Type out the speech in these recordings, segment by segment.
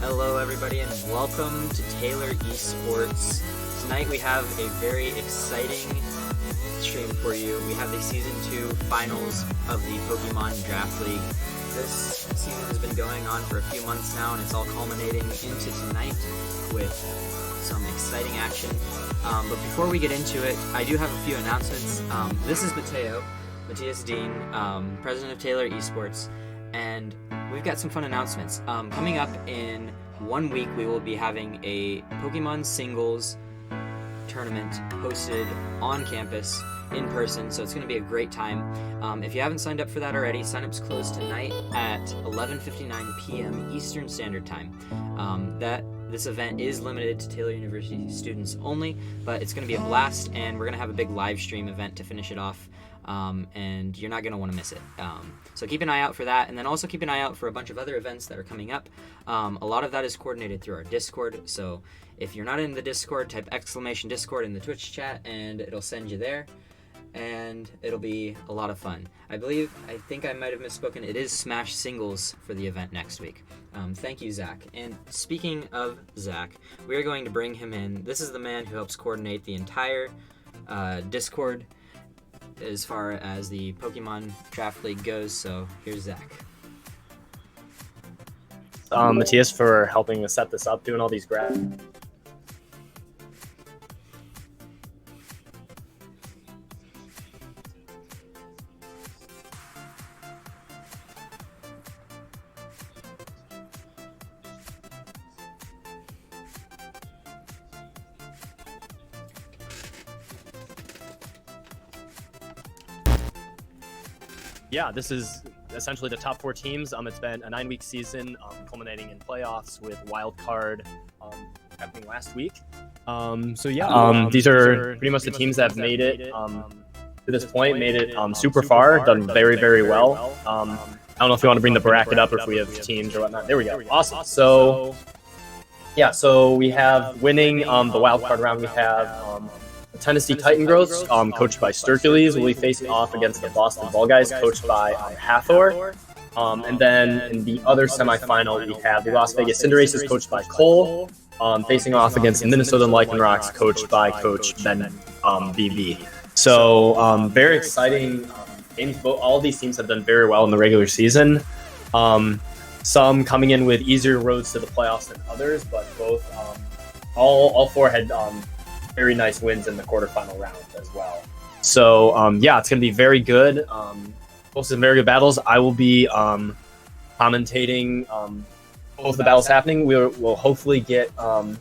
Hello everybody and welcome to Taylor Esports. Tonight we have a very exciting stream for you. We have the Season 2 finals of the Pokemon Draft League. This season has been going on for a few months now and it's all culminating into tonight with some exciting action. But before we get into it, I do have a few announcements. This is Matthias Dean, president of Taylor Esports, and we've got some fun announcements. Coming up in 1 week, we will be having a Pokemon singles tournament hosted on campus in person, so it's going to be a great time. If you haven't signed up for that already, sign-up's closed tonight at 11:59 p.m. Eastern Standard Time. This event is limited to Taylor University students only, but it's going to be a blast, and we're going to have a big live stream event to finish it off. And you're not going to want to miss it. So keep an eye out for that, and then also keep an eye out for a bunch of other events that are coming up. A lot of that is coordinated through our Discord, so if you're not in the Discord, type !Discord in the Twitch chat, and it'll send you there, and it'll be a lot of fun. I think I might have misspoken. It is Smash Singles for the event next week. Thank you, Zach. And speaking of Zach, we are going to bring him in. This is the man who helps coordinate the entire Discord as far as the Pokemon Draft League goes, so here's Zach. Matthias for helping us set this up, doing all these graphics. Yeah, this is essentially the top 4 teams. It's been a 9-week season, culminating in playoffs with wild card happening last week. These are pretty much the teams that have made it to this point, made it super far, done very, very well. I don't know if you want to bring the bracket up or if we have teams or whatnot. There we go. Awesome. So we have winning the wild card round. We have Tennessee Titan Growths, coached by Sturcules, will be facing off against the Boston Ball Guys, coached by Hathor. And then in the other semifinal, we have the Las Vegas Cinderaces, coached by Cole, facing off against the Minnesota Lycanrocs, coached by Coach Ben BB. So very exciting games. All these teams have done very well in the regular season. Some coming in with easier roads to the playoffs than others, but both all 4 had very nice wins in the quarterfinal round as well. So it's going to be very good. Both some very good battles. I will be commentating both the battles happening. We'll hopefully get the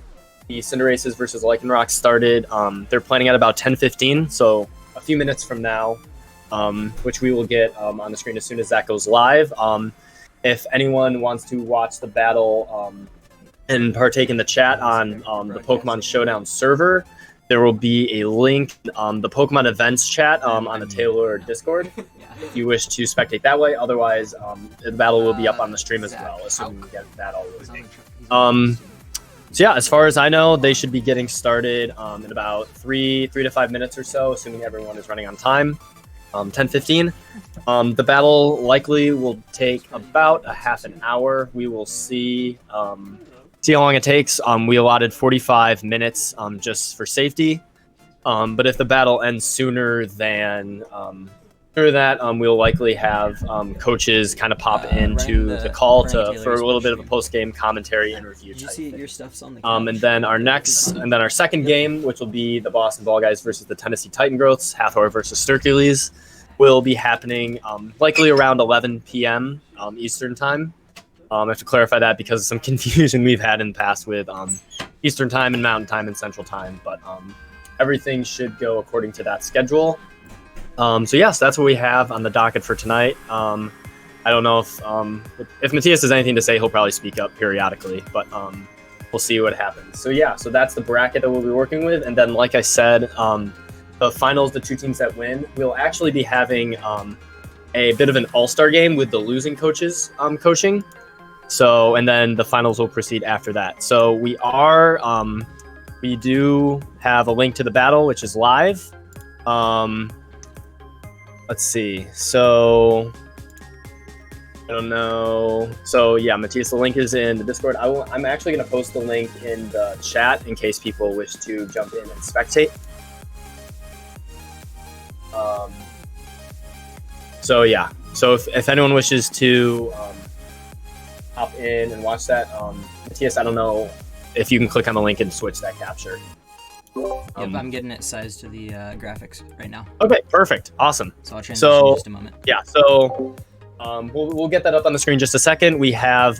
Cinderaces versus Lycanroc started. They're planning at about 10:15, so a few minutes from now, which we will get on the screen as soon as that goes live. If anyone wants to watch the battle and partake in the chat on the Pokemon Showdown server, there will be a link on the Pokemon events chat on the Taylor Discord if you wish to spectate that way. Otherwise, the battle will be up on the stream as well, assuming we get that all working. As far as I know, they should be getting started in about 3 to 5 minutes or so, assuming everyone is running on time. 10:15. The battle likely will take about a half an hour. We will see how long it takes. We allotted 45 minutes just for safety. But if the battle ends sooner than that, we'll likely have coaches kind of pop into the call for a little bit of a post-game commentary and review type thing. Your stuff's on the and then our second game, which will be the Boston Ball Guys versus the Tennessee Titan Growths, Hathor versus Sturcules, will be happening likely around 11 p.m. Eastern time. I have to clarify that because of some confusion we've had in the past with Eastern time and Mountain time and Central time, but everything should go according to that schedule. So that's what we have on the docket for tonight. I don't know if Matthias has anything to say, he'll probably speak up periodically, but we'll see what happens. So that's the bracket that we'll be working with, and then like I said, the finals, the 2 teams that win, we'll actually be having a bit of an all-star game with the losing coaches coaching. So, and then the finals will proceed after that. So we do have a link to the battle, which is live. Let's see. So I don't know. So yeah, Matthias, the link is in the Discord. I'm actually going to post the link in the chat in case people wish to jump in and spectate. So yeah, so if anyone wishes to hop in and watch that, Matthias, I don't know if you can click on the link and switch that capture. Yep, I'm getting it sized to the graphics right now. Okay, perfect, awesome. So I'll transition in just a moment. Yeah, so we'll get that up on the screen in just a second. We have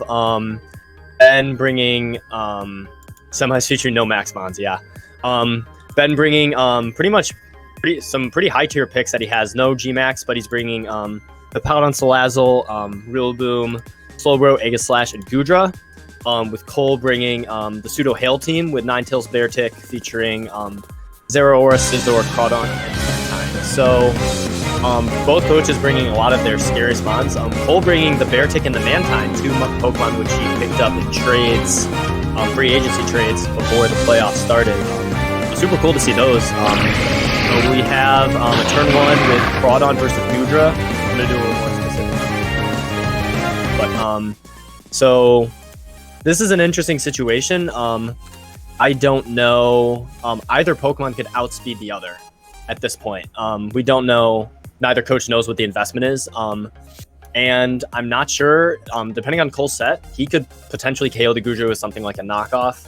Ben bringing semis featuring no max bonds. Yeah, Ben bringing some pretty high tier picks that he has. No Gmax, but he's bringing the Paladin Salazzle, Real Boom, Slowbro, Aegislash, and Gudra. With Cole bringing the Pseudo Hail team with Ninetales Beartic featuring Zeraora, Scizor, Crawdon, and Mantine. So both coaches bringing a lot of their scariest mons. Cole bringing the Beartic and the Mantine, two Pokemon which he picked up in trades, free agency trades before the playoffs started. Super cool to see those. So we have a turn 1 with Crawdon versus Gudra. I'm going to do a little more specific. But, so this is an interesting situation. I don't know. Either Pokemon could outspeed the other at this point. We don't know. Neither coach knows what the investment is. And I'm not sure. Depending on Cole's set, he could potentially KO the Gudra with something like a knockoff.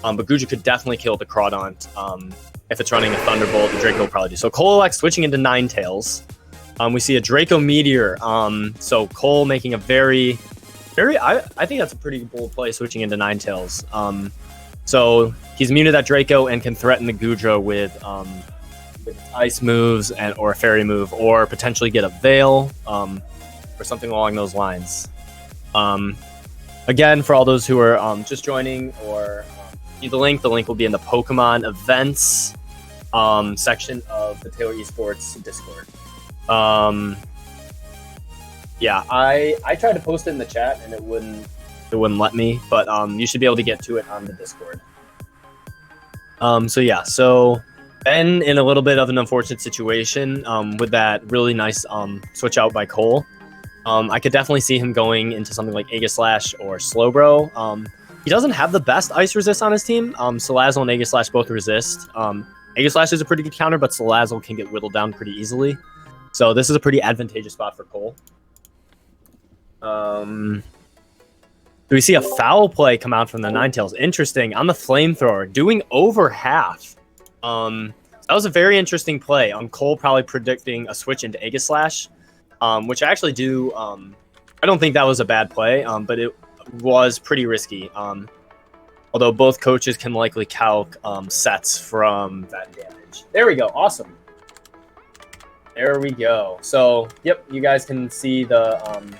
But Gudra could definitely kill the Crawdon. If it's running a Thunderbolt, the Draco will probably do. So Cole elects switching into Ninetales. We see a Draco Meteor. So Cole making a very, I think that's a pretty bold play, switching into Ninetales. So he's immune to that Draco and can threaten the Gudra with ice moves or a fairy move, or potentially get a Veil or something along those lines. Again, for all those who are just joining or need the link will be in the Pokemon events section of the Taylor Esports Discord. Yeah, I tried to post it in the chat and it wouldn't let me, but you should be able to get to it on the Discord. So yeah, so Ben in a little bit of an unfortunate situation with that really nice switch out by Cole. I could definitely see him going into something like Aegislash or Slowbro. He doesn't have the best ice resist on his team. Salazzle and Aegislash both resist. Aegislash is a pretty good counter, but Salazzle can get whittled down pretty easily. So this is a pretty advantageous spot for Cole. Do we see a foul play come out from the Ninetales? Interesting. On the Flamethrower, doing over half. That was a very interesting play. Cole probably predicting a switch into Aegislash, which I actually do. I don't think that was a bad play, but it was pretty risky. Although both coaches can likely calc sets from that damage. There we go. Awesome. There we go. So, yep, you guys can see the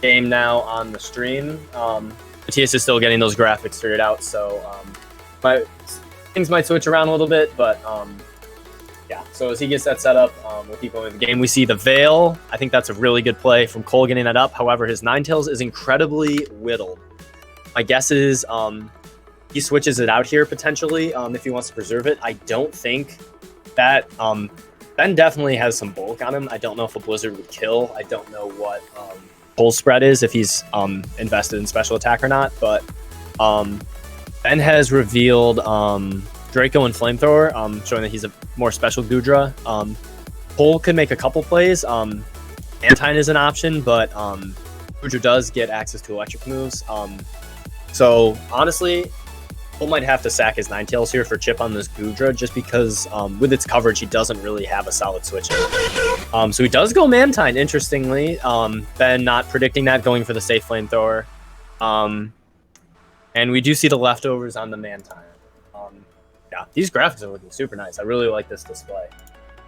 game now on the stream. Matthias is still getting those graphics figured out, so things might switch around a little bit, but yeah. So as he gets that set up, we'll keep going with the game. We see the Veil. I think that's a really good play from Cole getting that up. However, his Ninetales is incredibly whittled. My guess is he switches it out here potentially if he wants to preserve it. I don't think that Ben definitely has some bulk on him. I don't know if a Blizzard would kill. I don't know what Cole's spread is, if he's invested in special attack or not. But Ben has revealed Draco and Flamethrower, showing that he's a more special Gudra. Cole could make a couple plays. Mantine is an option, but Gudra does get access to electric moves. So honestly, Cole might have to sack his Ninetales here for chip on this Gudra, just because with its coverage, he doesn't really have a solid switch. So he does go Mantine, interestingly. Ben not predicting that, going for the safe Flamethrower. And we do see the leftovers on the Mantine. Yeah, these graphics are looking super nice. I really like this display.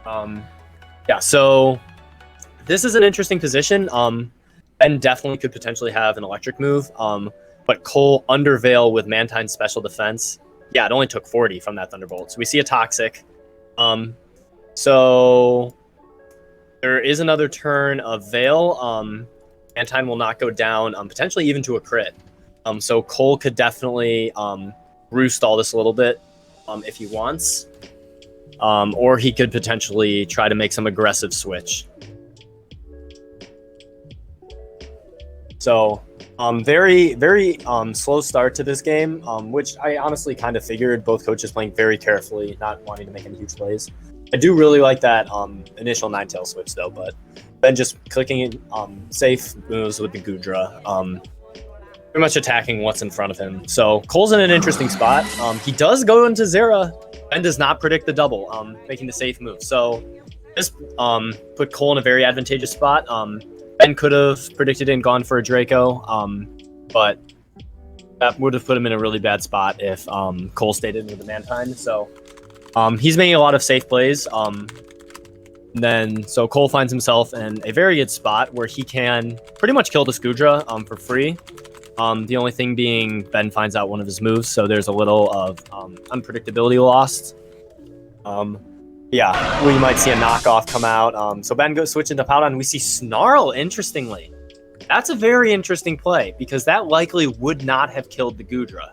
Yeah, so this is an interesting position. Ben definitely could potentially have an electric move. But Cole under Veil with Mantine's special defense. Yeah, it only took 40 from that Thunderbolt. So we see a Toxic. So there is another turn of Veil. Mantine will not go down, potentially even to a crit. So Cole could definitely roost all this a little bit if he wants. Or he could potentially try to make some aggressive switch. So, very, very slow start to this game, which I honestly kind of figured. Both coaches playing very carefully, not wanting to make any huge plays. I do really like that initial 9-tail switch, though, but then just clicking safe moves with the Gudra, pretty much attacking what's in front of him. So Cole's in an interesting spot. He does go into Zera. Ben does not predict the double, making the safe move. So this put Cole in a very advantageous spot. Ben could have predicted and gone for a Draco, but that would have put him in a really bad spot if Cole stayed in with the Mantine. So he's making a lot of safe plays. So Cole finds himself in a very good spot where he can pretty much kill the Scudra for free. The only thing being Ben finds out one of his moves, so there's a little of unpredictability lost. Yeah, we might see a knockoff come out. So Ben goes switching to Powdon. We see Snarl, interestingly. That's a very interesting play because that likely would not have killed the Gudra.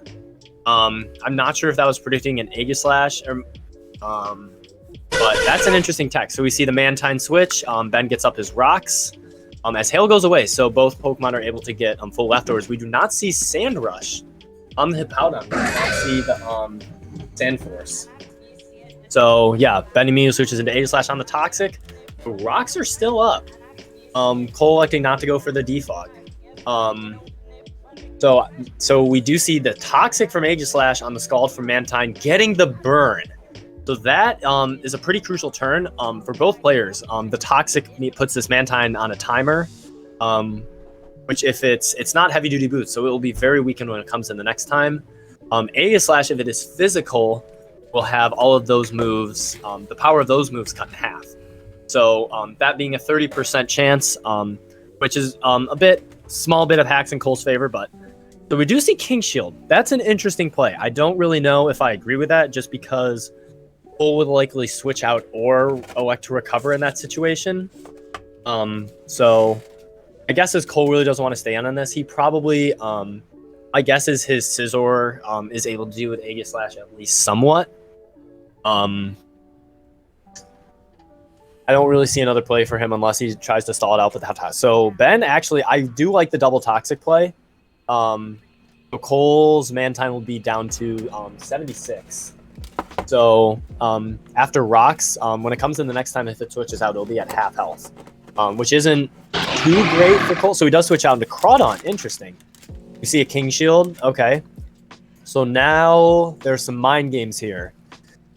I'm not sure if that was predicting an Aegislash or but that's an interesting tech. So we see the Mantine switch. Ben gets up his rocks. As Hail goes away, so both Pokemon are able to get full leftovers. We do not see Sand Rush on the Hippowdon. We do not see the Sand Force. So yeah, Ben immediately switches into Aegislash on the Toxic. The rocks are still up. Cole electing not to go for the Defog. So we do see the Toxic from Aegislash on the Scald from Mantine getting the burn. So that is a pretty crucial turn for both players. The Toxic puts this Mantine on a timer, which if it's not heavy duty boots, so it will be very weakened when it comes in the next time. Aegislash, if it is physical, will have all of those moves, the power of those moves cut in half. So that being a 30% chance, which is a small bit of hacks in Cole's favor, but so we do see King Shield. That's an interesting play. I don't really know if I agree with that, just because Cole would likely switch out or elect to recover in that situation. So I guess as Cole really doesn't want to stay on this, he probably, I guess as his Scizor is able to do with Aegislash at least somewhat. I don't really see another play for him unless he tries to stall it out with the half. So Ben, actually, I do like the double Toxic play. So Cole's Mantine will be down to 76. So after rocks, when it comes in the next time, if it switches out, it'll be at half health, which isn't too great for Cole. So he does switch out into Crawdon. Interesting. You see a King Shield. Okay. So now there's some mind games here.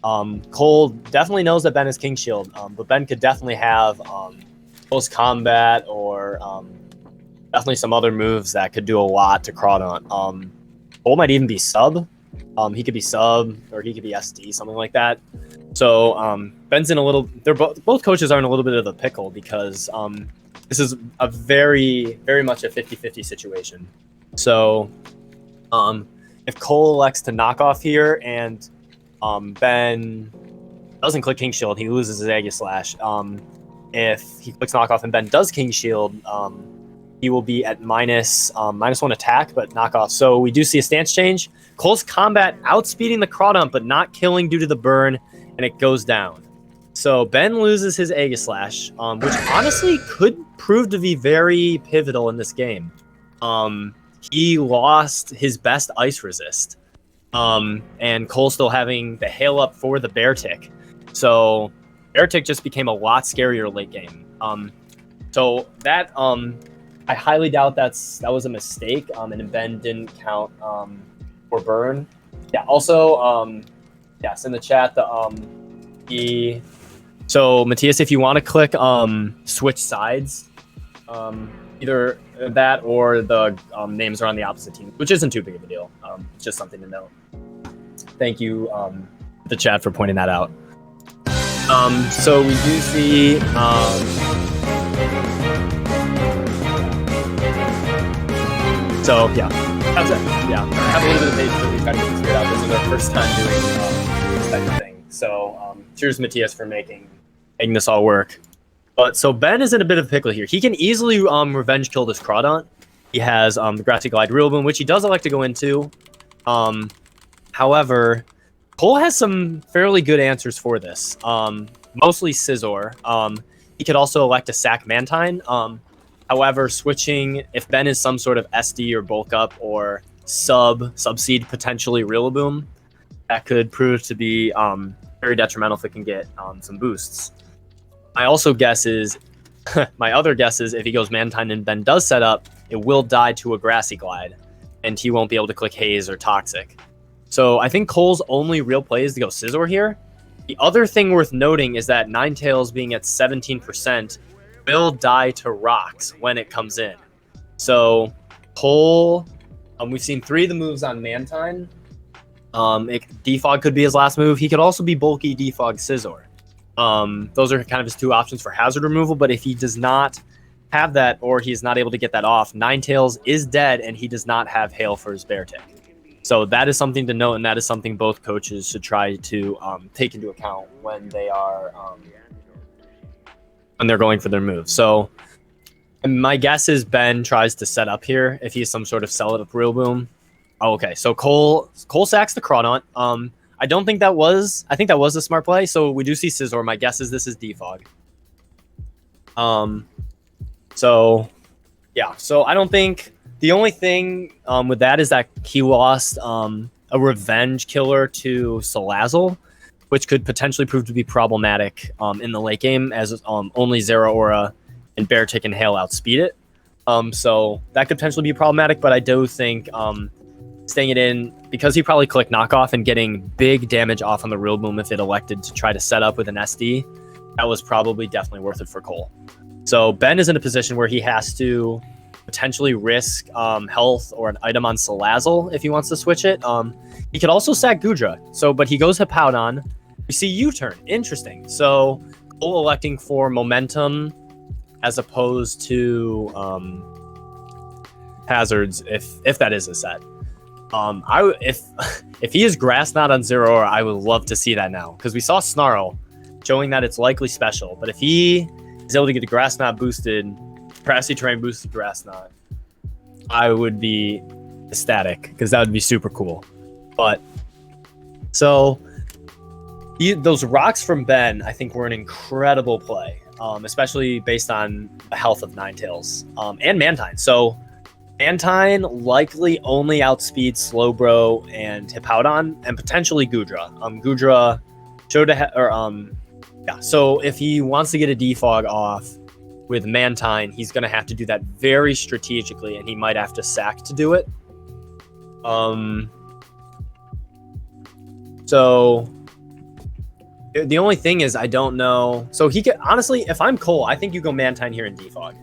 Cole definitely knows that Ben is King Shield, but Ben could definitely have close combat or definitely some other moves that could do a lot to Crawdon. Cole might even be sub. He could be sub or he could be SD, something like that. So Ben's in a little. They're both coaches are in a little bit of a pickle because this is a very, very much a 50-50 situation. So if Cole elects to knock off here and Ben doesn't click King Shield, he loses his Aegislash. If he clicks knockoff and Ben does King Shield, he will be at -1 attack, but knockoff. So we do see a stance change. Cole's combat outspeeding the Crawdon, but not killing due to the burn, and it goes down. So Ben loses his Aegislash, which honestly could prove to be very pivotal in this game. He lost his best ice resist, and Cole still having the hail up for the Bear Tick. So Bear Tick just became a lot scarier late game. So that I highly doubt that was a mistake, and Ben didn't count for burn. Yeah. Also, yes, in the chat, so Matthias, if you want to click switch sides, either that or the names are on the opposite team, which isn't too big of a deal. It's just something to note. Thank you, the chat, for pointing that out. So we do see. So yeah, that's it. Yeah, I have a little bit of patience with these guys to figure it out. This is our first time doing this type of thing. So cheers, Matthias, for making this all work. But so Ben is in a bit of a pickle here. He can easily revenge kill this Crawdon. He has the Grassy Glide Rillaboom, which he does elect to go into. However, Cole has some fairly good answers for this. Mostly Scizor. He could also elect to sack Mantine. However, switching, if Ben is some sort of SD or bulk up or subseed potentially Rillaboom, that could prove to be very detrimental if it can get some boosts. My other guess is if he goes Mantine and Ben does set up, it will die to a Grassy Glide, and he won't be able to click Haze or Toxic. So I think Cole's only real play is to go Scizor here. The other thing worth noting is that Ninetales being at 17% will die to rocks when it comes in. So Cole, we've seen 3 of the moves on Mantine. Defog could be his last move. He could also be bulky Defog Scizor. Those are kind of his 2 options for hazard removal, but if he does not have that or he's not able to get that off, Ninetales is dead and he does not have Hail for his Bear Tick. So that is something to note, and that is something both coaches should try to take into account when they are when they're going for their moves. So my guess is Ben tries to set up here if he's some sort of sell it up Rillaboom. Oh, okay, so Cole sacks the Crawdaunt. I think that was a smart play. So we do see Scizor. My guess is this is Defog. So yeah, so I don't think the only thing with that is that he lost a revenge killer to Salazzle, which could potentially prove to be problematic in the late game as only Zeraora and Bear Tick and Hail outspeed it. So that could potentially be problematic, but I do think staying it in, because he probably clicked knockoff and getting big damage off on the Rillaboom if it elected to try to set up with an SD, that was probably definitely worth it for Cole. So Ben is in a position where he has to potentially risk health or an item on Salazzle if he wants to switch it. He could also sack Goodra, but he goes Hippowdon. We see U-turn. Interesting. So Cole electing for momentum as opposed to hazards, if that is a set. If he is Grass Knot on Zeraora, I would love to see that now, because we saw Snarl showing that it's likely special. But if he is able to get a Grass Knot boosted, Grassy Terrain boosted Grass Knot, I would be ecstatic, because that would be super cool. But so those rocks from Ben, I think, were an incredible play, especially based on the health of Ninetales and Mantine. So Mantine likely only outspeeds Slowbro and Hippowdon and potentially Goodra. Goodra showed so if he wants to get a defog off with Mantine, he's going to have to do that very strategically, and he might have to sack to do it. So the only thing is, I don't know. So he could, honestly, if I'm Cole, I think you go Mantine here and defog.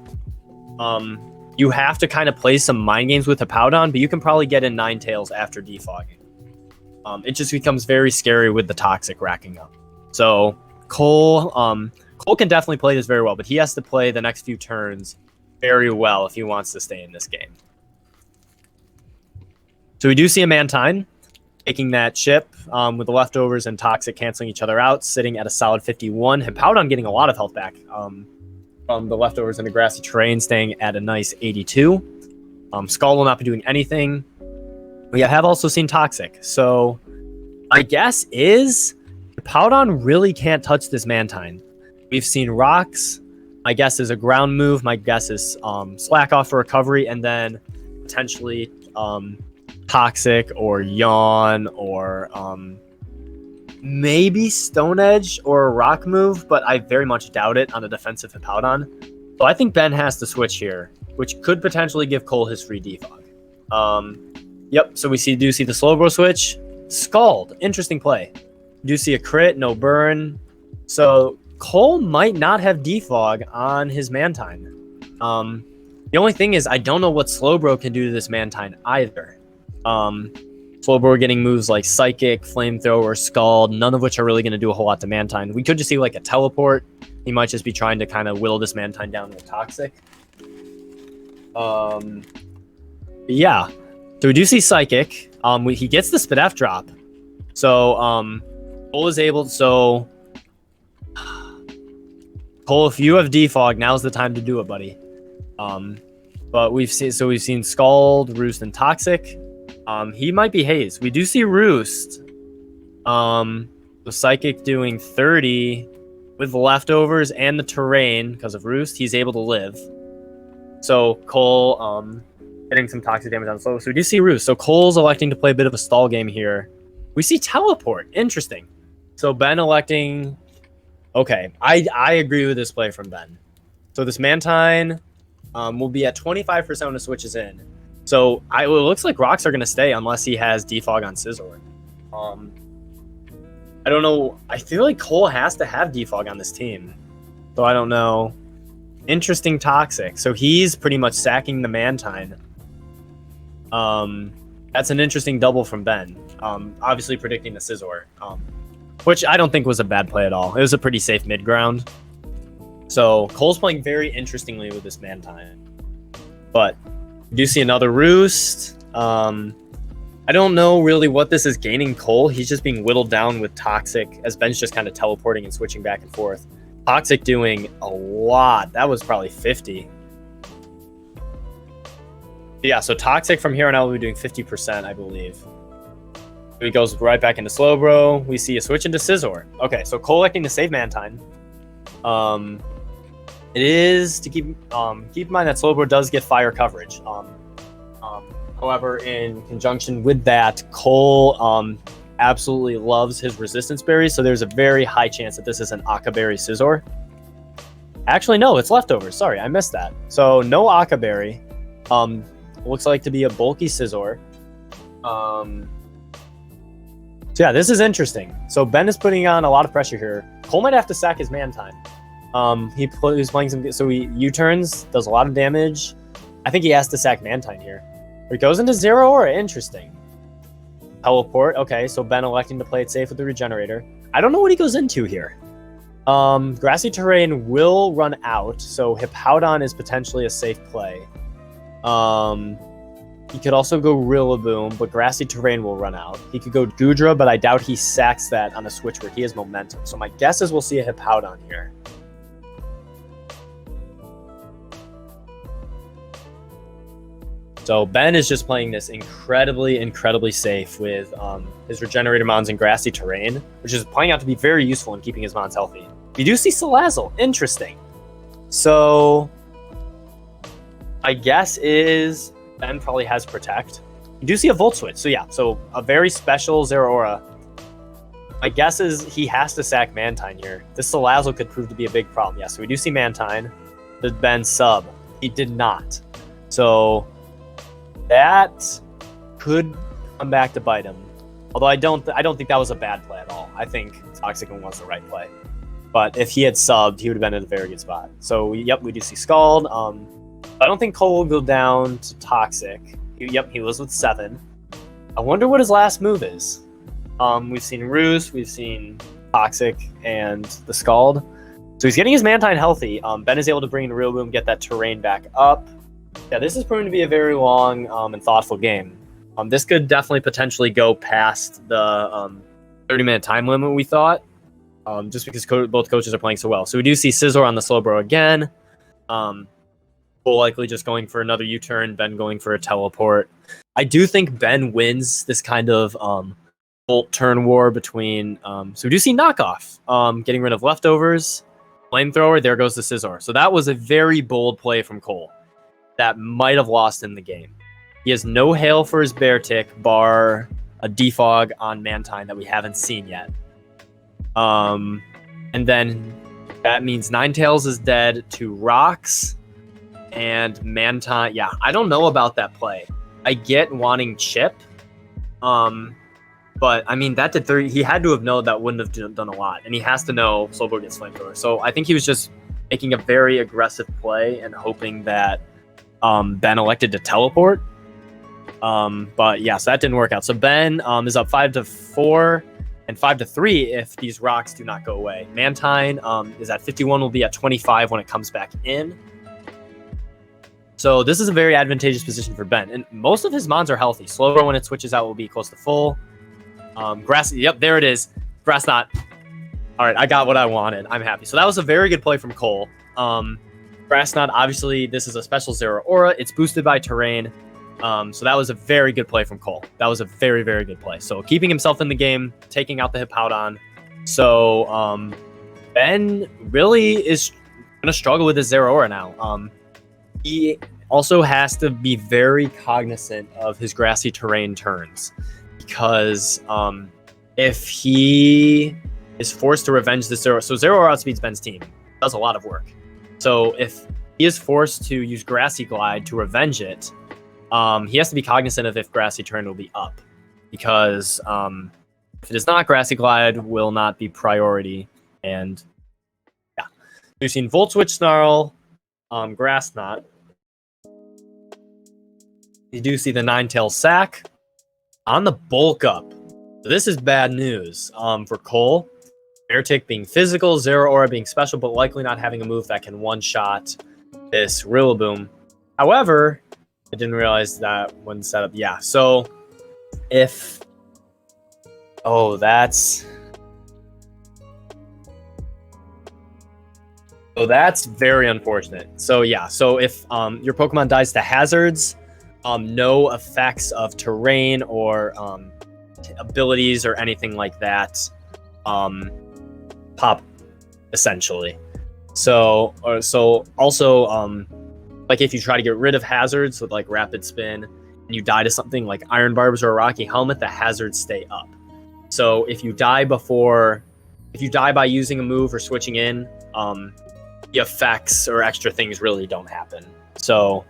You have to kind of play some mind games with Hippowdon, but you can probably get in Ninetales after defogging. It just becomes very scary with the Toxic racking up. So Cole can definitely play this very well, but he has to play the next few turns very well if he wants to stay in this game. So we do see a Mantine taking that chip with the leftovers and Toxic canceling each other out, sitting at a solid 51. Hippowdon getting a lot of health back from the leftovers in the Grassy Terrain, staying at a nice 82. Skull will not be doing anything. We have also seen Toxic. So my guess is Hippowdon really can't touch this Mantine. We've seen Rocks. My guess is a ground move. My guess is Slack off for recovery, and then potentially Toxic or Yawn or maybe Stone Edge or a Rock move, but I very much doubt it on a defensive Hippowdon. So I think Ben has to switch here, which could potentially give Cole his free defog. Yep, so we do see the Slowbro switch. Scald, interesting play. Do see a crit, no burn. So Cole might not have defog on his Mantine. The only thing is, I don't know what Slowbro can do to this Mantine either. Slowbro getting moves like Psychic, Flamethrower, Scald, none of which are really going to do a whole lot to Mantine. We could just see like a Teleport. He might just be trying to kind of whittle this Mantine down with Toxic. Yeah. So we do see Psychic. He gets the Spidef drop. So Cole is able to... So Cole, if you have defog, now's the time to do it, buddy. But we've seen Scald, Roost, and Toxic. He might be Haze. We do see Roost. The Psychic doing 30 with the leftovers and the terrain because of Roost. He's able to live. So Cole getting some toxic damage on slow. So we do see Roost. So Cole's electing to play a bit of a stall game here. We see Teleport. Interesting. So Ben electing. Okay, I agree with this play from Ben. So this Mantine will be at 25% when the switch is in. So it looks like rocks are going to stay unless he has defog on Scizor. I don't know. I feel like Cole has to have defog on this team. So I don't know. Interesting toxic. So he's pretty much sacking the Mantine. That's an interesting double from Ben. Obviously predicting the Scizor. Which I don't think was a bad play at all. It was a pretty safe mid ground. So Cole's playing very interestingly with this Mantine. But you do see another Roost. I don't know really what this is gaining Cole. He's just being whittled down with Toxic as Ben's just kind of teleporting and switching back and forth. Toxic doing a lot. That was probably 50. Yeah, so Toxic from here on out will be doing 50%, I believe. He goes right back into Slowbro. We see a switch into Scizor. Okay, so Cole electing to save Mantine. It is to keep in mind that Slowbro does get fire coverage. However, in conjunction with that, Cole absolutely loves his resistance berries, so there's a very high chance that this is an Aka Berry Scizor. Actually, no, it's leftovers. Sorry, I missed that. So no Aka Berry. Looks like to be a bulky Scizor. So yeah, this is interesting. So Ben is putting on a lot of pressure here. Cole might have to sack his Mantine. He's playing some, so he U-turns, does a lot of damage. I think he has to sack Mantine here. He goes into Zero Aura. Interesting. Teleport. Okay, so Ben electing to play it safe with the Regenerator. I don't know what he goes into here. Grassy Terrain will run out, so Hippowdon is potentially a safe play. He could also go Rillaboom, but Grassy Terrain will run out. He could go Goodra, but I doubt he sacks that on a switch where he has momentum. So my guess is we'll see a Hippowdon here. So Ben is just playing this incredibly safe with his Regenerator Mons and Grassy Terrain, which is playing out to be very useful in keeping his Mons healthy. We do see Salazzle. Interesting. So my guess is Ben probably has Protect. You do see a Volt Switch. So yeah, so a very special Zero Aura. My guess is he has to sack Mantine here. This Salazzle could prove to be a big problem. Yeah, so we do see Mantine. Did Ben sub? He did not. So that could come back to bite him. Although I don't think that was a bad play at all. I think Toxic was the right play. But if he had subbed, he would have been in a very good spot. So yep, we do see Scald. I don't think Cole will go down to Toxic. He was with 7. I wonder what his last move is. We've seen Roost, we've seen Toxic, and the Scald. So he's getting his Mantine healthy. Ben is able to bring in Rillaboom, get that terrain back up. Yeah, this is proving to be a very long and thoughtful game. This could definitely potentially go past the 30-minute time limit we thought, just because both coaches are playing so well. So we do see Scizor on the Slowbro again. Cole likely just going for another U-turn, Ben going for a teleport. I do think Ben wins this kind of Bolt turn war between... so we do see Knockoff getting rid of Leftovers, Flamethrower, there goes the Scizor. So that was a very bold play from Cole that might have lost him the game. He has no hail for his Bear Tick, bar a defog on Mantine that we haven't seen yet. And then that means Ninetales is dead to Rocks and Mantine. Yeah, I don't know about that play. I get wanting Chip, but I mean that did 30. He had to have known that wouldn't have done a lot, and he has to know Slowbro gets Flamethrower. So I think he was just making a very aggressive play and hoping that Ben elected to teleport. But yeah, so that didn't work out. So Ben is up 5-4 and 5-3 if these rocks do not go away. Mantine is at 51, will be at 25 when it comes back in. So this is a very advantageous position for Ben. And most of his mons are healthy. Slowbro, when it switches out, will be close to full. Grass, yep, there it is. Grass Knot. All right, I got what I wanted. I'm happy. So that was a very good play from Cole. Grass Knot, obviously, this is a special Zero Aura. It's boosted by Terrain. So that was a very good play from Cole. That was a very good play. So keeping himself in the game, taking out the Hippowdon. So Ben really is going to struggle with his Zero Aura now. he also has to be very cognizant of his grassy terrain turns, because if he is forced to revenge the zero outspeeds Ben's team, does a lot of work. So if he is forced to use Grassy Glide to revenge it, he has to be cognizant of if Grassy Turn will be up, because if it is not, Grassy Glide will not be priority. And yeah, we've seen Volt Switch Snarl, Grass Knot. You do see the Ninetale Sack on the bulk up. So this is bad news for Cole. Beartic being physical, Zero Aura being special, but likely not having a move that can one-shot this Rillaboom. However, I didn't realize that when set up. Yeah, so if... Oh, that's... So that's very unfortunate. So yeah, so if your Pokemon dies to hazards, no effects of terrain or abilities or anything like that pop, essentially. So also like if you try to get rid of hazards with like Rapid Spin and you die to something like Iron Barbs or a Rocky Helmet, the hazards stay up. So if you die by using a move or switching in, the effects or extra things really don't happen. So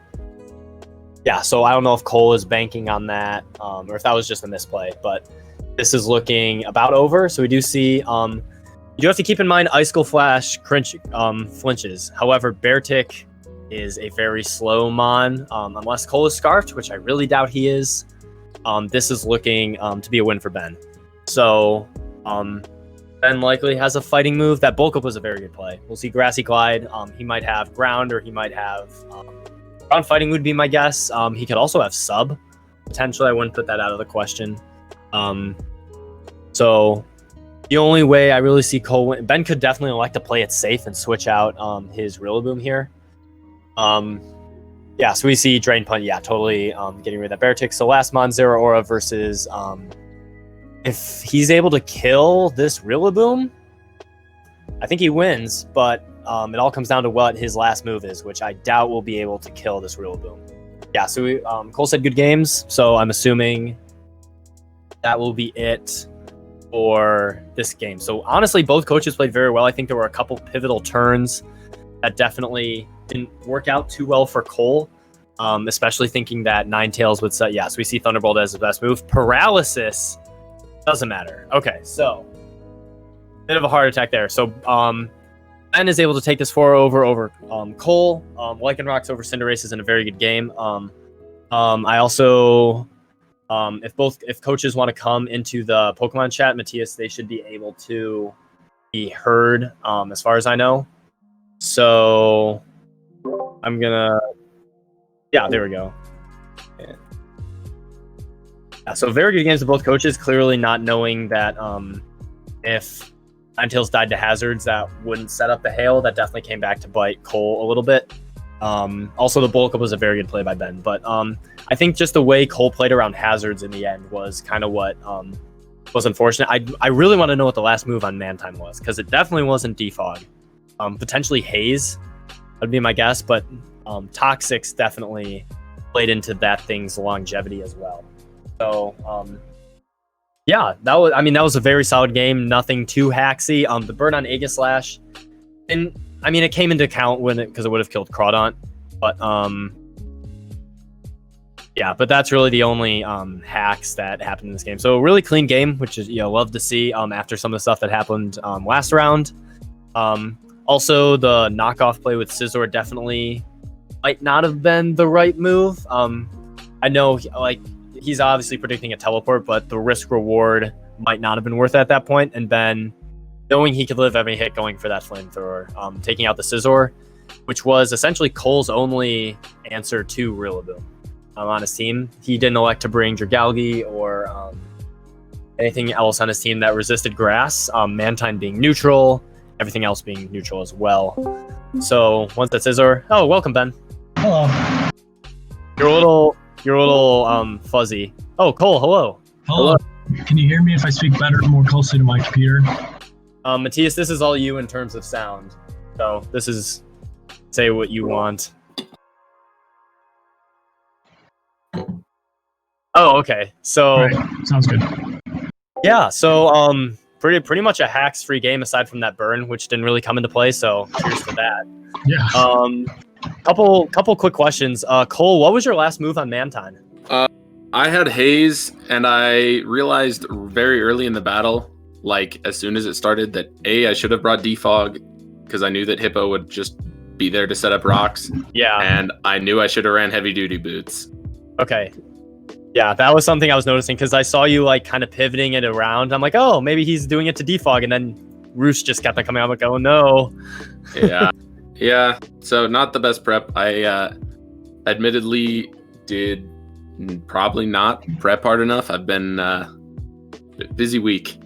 yeah, so I don't know if Cole is banking on that, or if that was just a misplay, but this is looking about over. So we do see, you do have to keep in mind Icicle Flash flinches. However, Beartic is a very slow mon, unless Cole is Scarfed, which I really doubt he is. This is looking to be a win for Ben. So Ben likely has a fighting move. That Bulk Up was a very good play. We'll see Grassy Glide. He might have Ground, or he might have... Ground Fighting would be my guess. He could also have Sub. Potentially, I wouldn't put that out of the question. So the only way I really see Cole win... Ben could definitely elect to play it safe and switch out his Rillaboom here. Yeah, so we see Drain Punch. Yeah, totally getting rid of that Beartic. So last mon, Zero Aura versus... if he's able to kill this Rillaboom, I think he wins, but it all comes down to what his last move is, which I doubt will be able to kill this Rillaboom. Yeah, so Cole said good games, so I'm assuming that will be it for this game. So honestly, both coaches played very well. I think there were a couple pivotal turns that definitely didn't work out too well for Cole, especially thinking that Ninetales would set. Yeah, so we see Thunderbolt as the best move. Paralysis doesn't matter. Okay, so bit of a heart attack there. So Ben is able to take this 4 over Cole. Lycanrocs over Cinderace is in a very good game. I also, if coaches want to come into the Pokemon chat, Matthias, they should be able to be heard, as far as I know. So I'm gonna, yeah, there we go. Yeah, so very good games to both coaches. Clearly not knowing that if Ninetales died to hazards, that wouldn't set up the hail. That definitely came back to bite Cole a little bit. Also, the Bulk Up was a very good play by Ben. But I think just the way Cole played around hazards in the end was kind of what was unfortunate. I really want to know what the last move on Mantine was, because it definitely wasn't Defog. Potentially Haze would be my guess, but Toxics definitely played into that thing's longevity as well. So, yeah, that was a very solid game. Nothing too hacksy. The burn on Aegislash, and it came into account because it would have killed Crawdaunt, but yeah, but that's really the only hacks that happened in this game. So a really clean game, which is love to see after some of the stuff that happened last round. Also, the knockoff play with Scizor definitely might not have been the right move. I know, he's obviously predicting a teleport, but the risk reward might not have been worth it at that point. And Ben, knowing he could live every hit going for that flamethrower, taking out the Scizor, which was essentially Cole's only answer to Rillaboom on his team. He didn't elect to bring Dragalge or anything else on his team that resisted grass. Mantine being neutral, everything else being neutral as well. So once that Scizor, oh, welcome Ben. Hello. You're a little fuzzy. Oh, Cole, hello. Hello. Can you hear me if I speak better, more closely to my computer? Matthias, this is all you in terms of sound. So this is, say what you want. Oh, okay. So All right, sounds good. yeah, so pretty much a hacks-free game aside from that burn, which didn't really come into play. So cheers for that. Yeah. Couple quick questions. Cole, what was your last move on Mantine? I had Haze, and I realized very early in the battle, like as soon as it started, that I should have brought Defog because I knew that Hippo would just be there to set up rocks. Yeah. And I knew I should have ran heavy duty boots. Okay. Yeah, that was something I was noticing because I saw you like kind of pivoting it around. I'm like, oh, maybe he's doing it to defog, and then Roost just kept on coming out. I'm like, oh no. Yeah. So not the best prep. I admittedly did probably not prep hard enough. I've been busy week.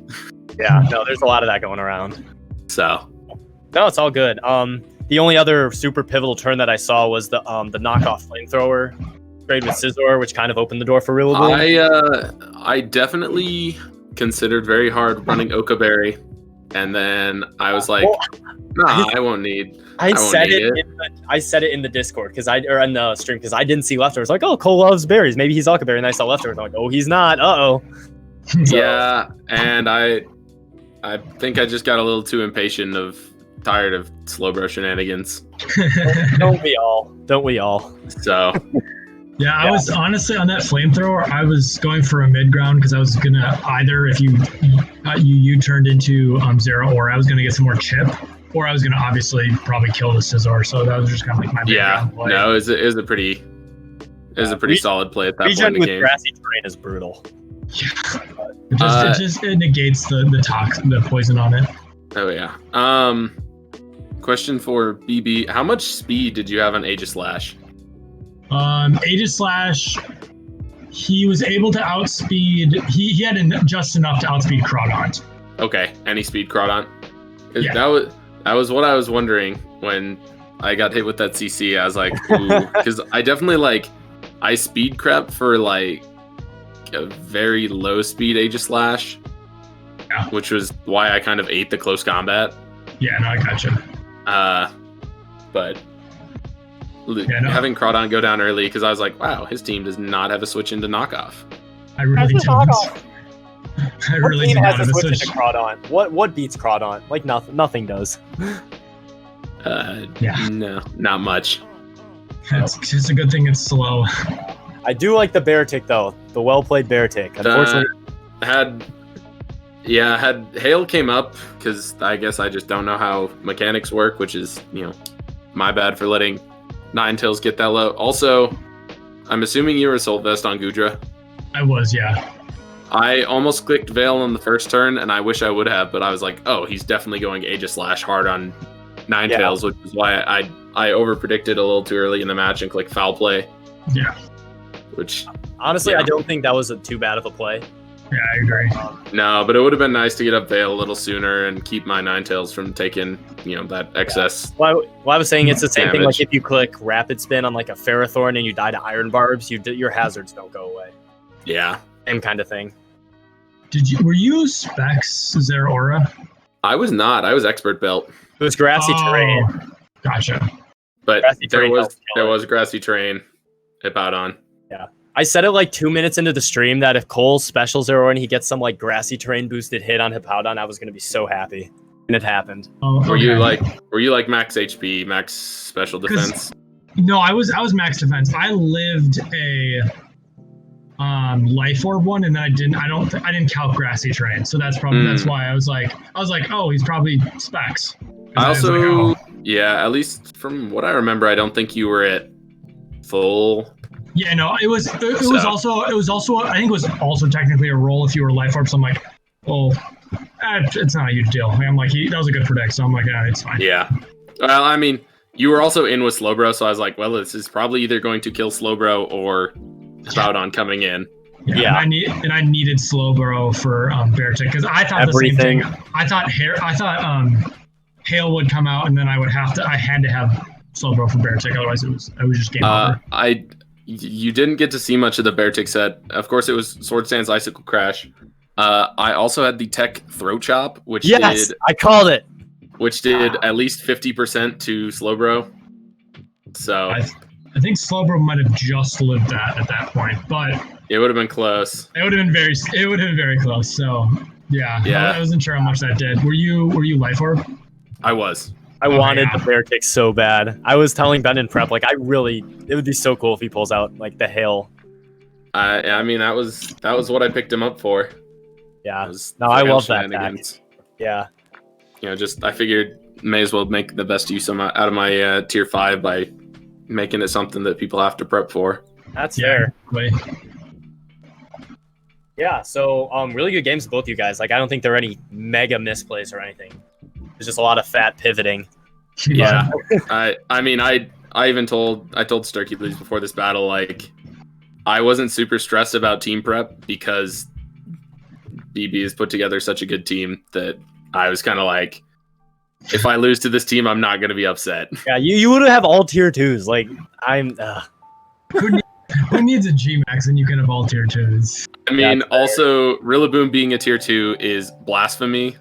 Yeah, no, there's a lot of that going around. So no, it's all good. The only other super pivotal turn that I saw was the knockoff flamethrower trade with Scizor, which kind of opened the door for Rillaboom. I definitely considered very hard running Okaberry, and then I was like, nah, I won't need. I said it in the Discord or in the stream because I didn't see leftovers. Like, oh, Cole loves berries. Maybe he's Okaberry, and I saw leftovers. I'm like, oh, he's not. So, yeah, and I think I just got a little too impatient tired of Slowbro shenanigans. Don't we all? So. Yeah, I was honestly on that flamethrower. I was going for a mid ground because I was gonna either if you turned into Zeraora, I was gonna get some more chip, or I was gonna obviously probably kill the Scizor. So that was just kind of like my mid ground play. No, it was a pretty solid play at that point in the with game. Grassy terrain is brutal. Yeah, it negates the poison on it. Oh yeah. Question for BB: how much speed did you have on Aegislash? Aegislash, he was able to outspeed. He had just enough to outspeed Crawdaunt. Okay, any speed Crawdaunt. Yeah. That was what I was wondering when I got hit with that CC. I was like, ooh, because I definitely I speed crept for like a very low speed Aegislash, which was why I kind of ate the close combat. Yeah, no, I gotcha. But. Having Crawdaunt go down early because I was like, wow, his team does not have a switch into knockoff. I really didn't. I really team didn't has have a a switch switch. into Crawdaunt? What beats Crawdaunt? Like nothing does. No, not much. It's just a good thing it's slow. I do like the bear tick though. The well played bear tick. Unfortunately, had Hail came up because I guess I just don't know how mechanics work, which is my bad for letting Ninetales get that low. Also, I'm assuming you were Soul Vest on Gudra. I was, yeah. I almost clicked Veil on the first turn, and I wish I would have, but I was like, oh, he's definitely going Aegislash hard on Ninetales, which is why I over-predicted a little too early in the match and clicked Foul Play. Yeah. Which, honestly, I don't think that was too bad of a play. Yeah, I agree. No, but it would have been nice to get up Veil a little sooner and keep my Ninetales from taking, that excess. Well, I was saying it's the same thing. damage. Like if you click Rapid Spin on like a Ferrothorn and you die to Iron Barbs, your hazards don't go away. Yeah. Same kind of thing. Were you Specs Zeraora? I was not. I was Expert Belt. It was grassy terrain. Gotcha. But Grassy there terrain was grassy terrain about on. Yeah. I said it like 2 minutes into the stream that if Cole specials Zeraora and he gets some like grassy terrain boosted hit on Hippowdon, I was going to be so happy. And it happened. Oh, okay. Were you like max HP, max special defense? No, I was max defense. I lived a life orb one, and then I didn't calc grassy terrain. So that's why I was like, oh, he's probably Specs. I also, at least from what I remember, I don't think you were at full. Yeah, no, it was also I think it was also technically a roll if you were life orb. So I'm like, well, it's not a huge deal. I'm like, that was a good predict. So I'm like, it's fine. Yeah. Well, I mean, you were also in with Slowbro, so I was like, well, this is probably either going to kill Slowbro or Hippowdon coming in. Yeah. And I needed Slowbro for Beartick because I thought everything. The same thing. I thought Hail would come out, and then I had to have Slowbro for Beartick. Otherwise, it was just game over. You didn't get to see much of the Beartick set. Of course, it was Sword Stance Icicle Crash. I also had the Tech Throat Chop, which I called it. Which did at least 50% to Slowbro. So I think Slowbro might have just lived that at that point, but It would have been close. It would have been very close. So yeah. I wasn't sure how much that did. Were you life orb? I was. I wanted the bear kick so bad. I was telling Ben in prep, like, it would be so cool if he pulls out like the hail. I mean, that was what I picked him up for. Yeah. No, I love that pack. Yeah. You know, I figured may as well make the best use out of my tier 5 by making it something that people have to prep for. That's fair. Yeah, so really good games with both you guys. Like, I don't think there are any mega misplays or anything. There's just a lot of fat pivoting. Yeah. I mean, I told Sturkey before this battle, like, I wasn't super stressed about team prep because BB has put together such a good team that I was kind of like, if I lose to this team, I'm not going to be upset. Yeah, you would have all tier 2s. Like, Who needs a G-Max when you can have all tier 2s? I mean, also, Rillaboom being a tier 2 is blasphemy.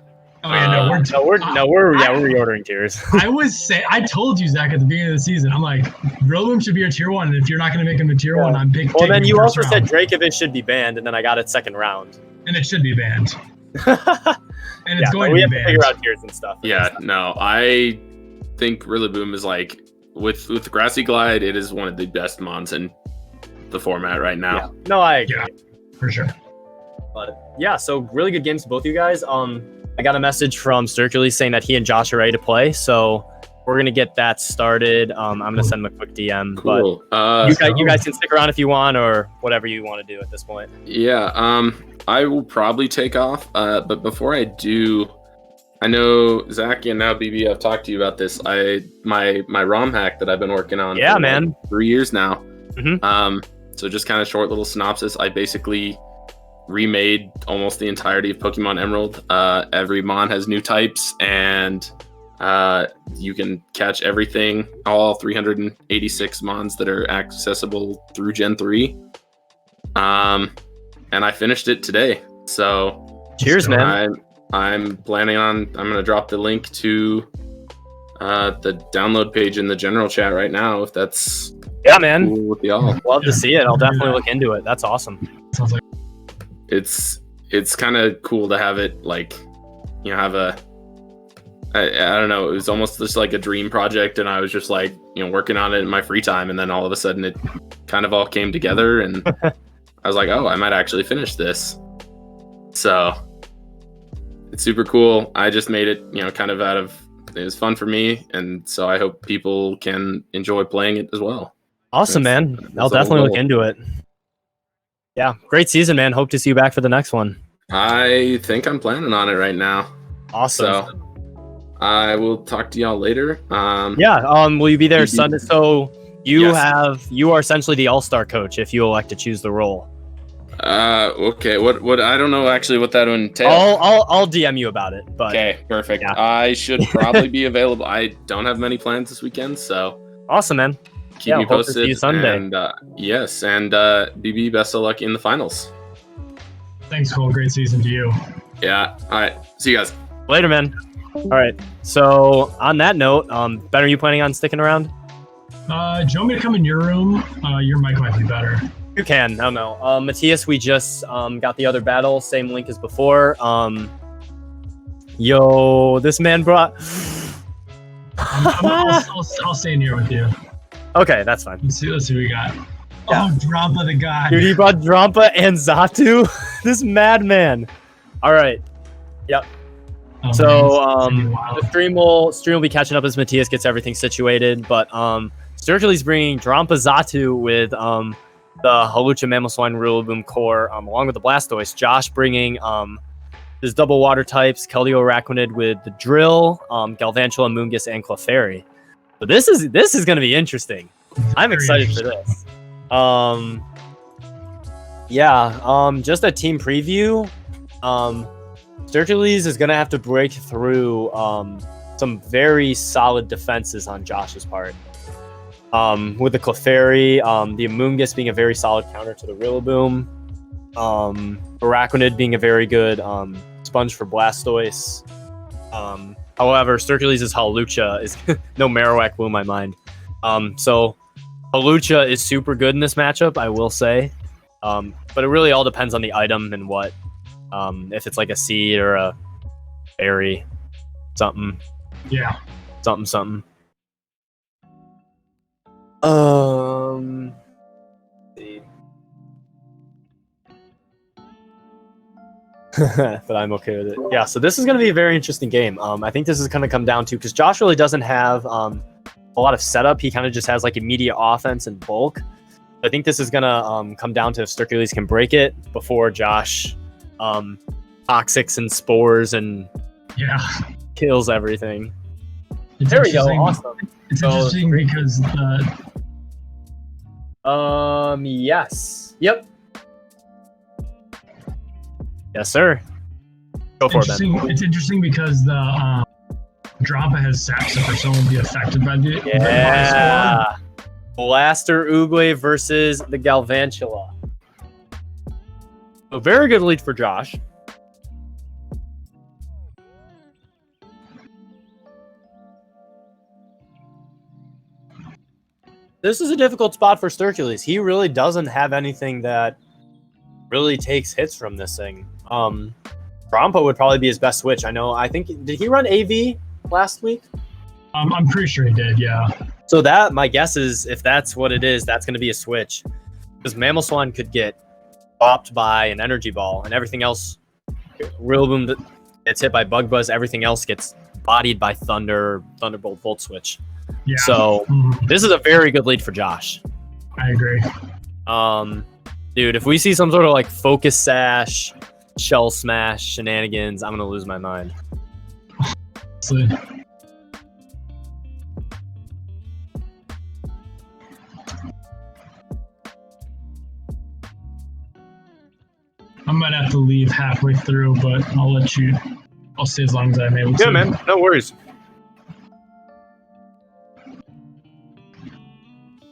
Oh yeah, we're reordering tiers. I told you, Zach, at the beginning of the season, I'm like, Rillaboom should be a tier 1, and if you're not going to make him a tier 1, I'm big. Well, then you also said Dracovish should be banned, and then I got it second round. And it should be banned. And it's going to be banned. We have to figure out tiers and stuff. Yeah, no, I think Rillaboom is like, with Grassy Glide, it is one of the best mons in the format right now. Yeah. No, I agree. Yeah, for sure. But yeah, so really good games to both of you guys. I got a message from Sturkey saying that he and Josh are ready to play, so we're gonna get that started. I'm gonna send him a quick DM. Cool. But you guys can stick around if you want, or whatever you want to do at this point. Yeah. I will probably take off. But before I do, I know Zach and now BB, I've talked to you about this. My ROM hack that I've been working on. Yeah, for man. Like 3 years now. Mm-hmm. So just kind of short little synopsis. I basically remade almost the entirety of Pokemon Emerald. Every mon has new types, and you can catch everything, all 386 mons that are accessible through Gen 3. And I finished it today. So cheers, man. I'm planning on, I'm going to drop the link to the download page in the general chat right now, if that's man. Cool with y'all. Love to see it. I'll definitely look into it. That's awesome. Sounds like it's kind of cool to have it, like, you know, have I don't know, it was almost just like a dream project, and I was just like, you know, working on it in my free time, and then all of a sudden it kind of all came together, and I was like, oh, I might actually finish this. So it's super cool. I just made it, you know, kind of it was fun for me, and so I hope people can enjoy playing it as well. Awesome, man. I'll definitely look into it. Yeah, great season, man. Hope to see you back for the next one. I think I'm planning on it right now. Awesome. So I will talk to y'all later. Will you be there Sunday? So you Yes. you are essentially the all-star coach if you elect to choose the role. Okay. What I don't know actually what that would entail. I'll DM you about it. But Okay, perfect. Yeah. I should probably be available. I don't have many plans this weekend, so awesome, man. keep me hope to posted. see you Sunday. And BB, best of luck in the finals. thanks, Cole. Great season to you. Yeah. All right. See you guys. Later, man. All right. So on that note, Ben, are you planning on sticking around? Do you want me to come in your room? Your mic might be better. You can. I don't know. Matthias, we just got the other battle. Same link as before. This man brought. I'll stay in here with you. Okay, that's fine. Let's see what we got. Yeah. Oh, Drampa the god. Dude, he brought Drampa and Zatu. This madman. All right. Yep. Oh, So man, wow. the stream will be catching up as Matthias gets everything situated. But Sturkey's bringing Drampa Zatu with the Hawlucha Mamoswine Rillaboom core along with the Blastoise. Josh bringing his double water types, Keldeo Araquanid with the Drill, Galvantula, Moongus, and Clefairy. So this is going to be interesting. I'm excited for this. Just a team preview. Sturkey is going to have to break through some very solid defenses on Josh's part. With the Clefairy, the Amoonguss being a very solid counter to the Rillaboom, Araquanid being a very good sponge for Blastoise. However, Sturkey's Hawlucha is no Marowak blew my mind. So Hawlucha is super good in this matchup, I will say. But it really all depends on the item and what. If it's like a seed or a berry, something. Yeah. Something. See. But I'm okay with it. Yeah, so this is going to be a very interesting game. I think this is going to come down to, because Josh really doesn't have a lot of setup. He kind of just has like immediate offense and bulk. I think this is going to come down to if Hercules can break it before Josh toxics and spores and kills everything. There we go. Awesome. It's interesting because yes. Yep. Yes, sir. Go for it, Ben. It's interesting because the Drampa has sap zipper, so it won't be affected by the Yeah. Blaster Oogway versus the Galvantula. A very good lead for Josh. This is a difficult spot for Hercules. He really doesn't have anything that really takes hits from this thing. Drampa would probably be his best switch. I think, did he run AV last week? I'm pretty sure he did, yeah. So that, my guess is, if that's what it is, that's going to be a switch. Because Mammal Swan could get bopped by an Energy Ball, and everything else, Rillaboom gets hit by Bug Buzz, everything else gets bodied by Thunderbolt Volt Switch. Yeah. So this is a very good lead for Josh. I agree. Dude, if we see some sort of like Focus Sash, Shell Smash shenanigans, I'm going to lose my mind. I might have to leave halfway through, but I'll stay as long as I'm able to. Yeah, man. No worries.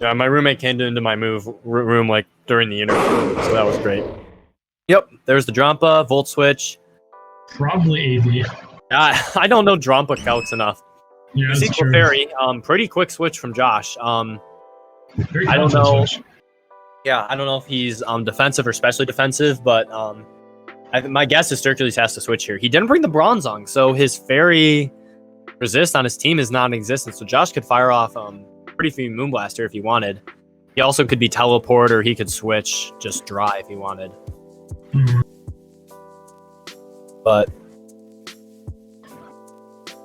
Yeah, my roommate came into my room like during the interview, so that was great. Yep, there's the Drampa, Volt Switch. Probably AV. I don't know Drampa calcs enough. Yeah, that's Sequel true. Fairy, pretty quick switch from Josh. Very I don't know. switch. Yeah, I don't know if he's defensive or specially defensive, but my guess is Hercules has to switch here. He didn't bring the Bronzong, so his Fairy resist on his team is non-existent. So Josh could fire off pretty few Moonblaster if he wanted. He also could be Teleport, or he could switch just Dry if he wanted. But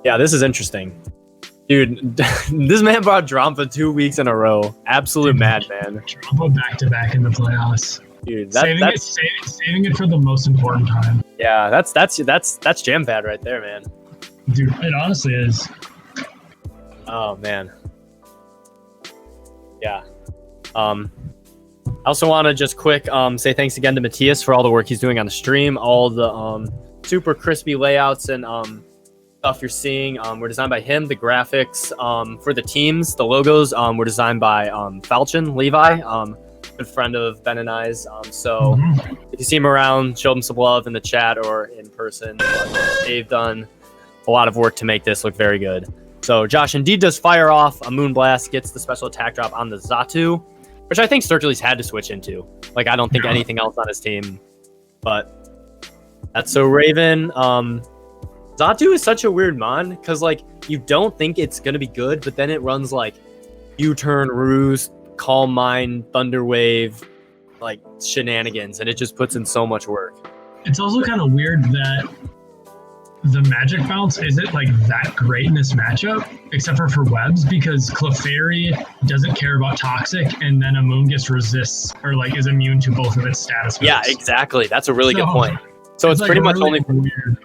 yeah, this is interesting. Dude, this man brought Drampa 2 weeks in a row. Absolute madman. Drampa back-to-back in the playoffs. Dude, saving it for the most important time. Yeah, that's jam pad right there, man. Dude, it honestly is. Oh man. Yeah. I also want to just quick say thanks again to Matthias for all the work he's doing on the stream. All the super crispy layouts and stuff you're seeing were designed by him. The graphics for the teams, the logos were designed by Falchion Levi, good friend of Ben and I's. So if you see him around, show him some love in the chat or in person. But they've done a lot of work to make this look very good. So Josh indeed does fire off a Moonblast, gets the special attack drop on the Xatu, which I think Hercules had to switch into. Like, I don't think anything else on his team. But that's so Raven. Xatu is such a weird mon, because, like, you don't think it's going to be good, but then it runs, like, U-Turn, Roost, Calm Mind, Thunder Wave, like, shenanigans, and it just puts in so much work. It's also kind of weird that the Magic Bounce isn't, like, that great in this matchup, except for webs, because Clefairy doesn't care about Toxic, and then Amoonguss resists, or, like, is immune to both of its status moves. Yeah, exactly. That's a really good point. So it's like pretty much really only... weird.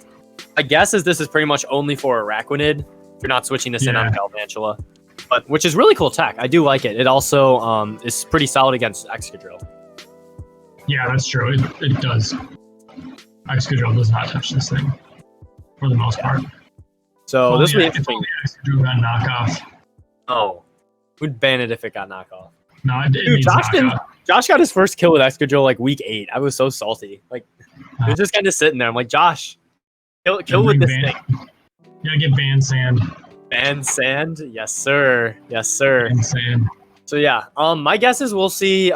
I guess this is pretty much only for Araquanid. You're not switching this in on Galvantula, but which is really cool tech. I do like it. It also is pretty solid against Excadrill. Yeah, that's true. It does. Excadrill does not touch this thing for the most part. So this would be interesting. Excadrill got knockoff. Oh, we'd ban it if it got knockoff. No, it Dude, needs knockoff. Josh got his first kill with Excadrill like week 8. I was so salty. Like, he was just kind of sitting there. I'm like, Josh, kill with this thing. You gotta get Ban Sand. Ban Sand? Yes, sir. Yes, sir. Ban Sand. So yeah, my guess is we'll see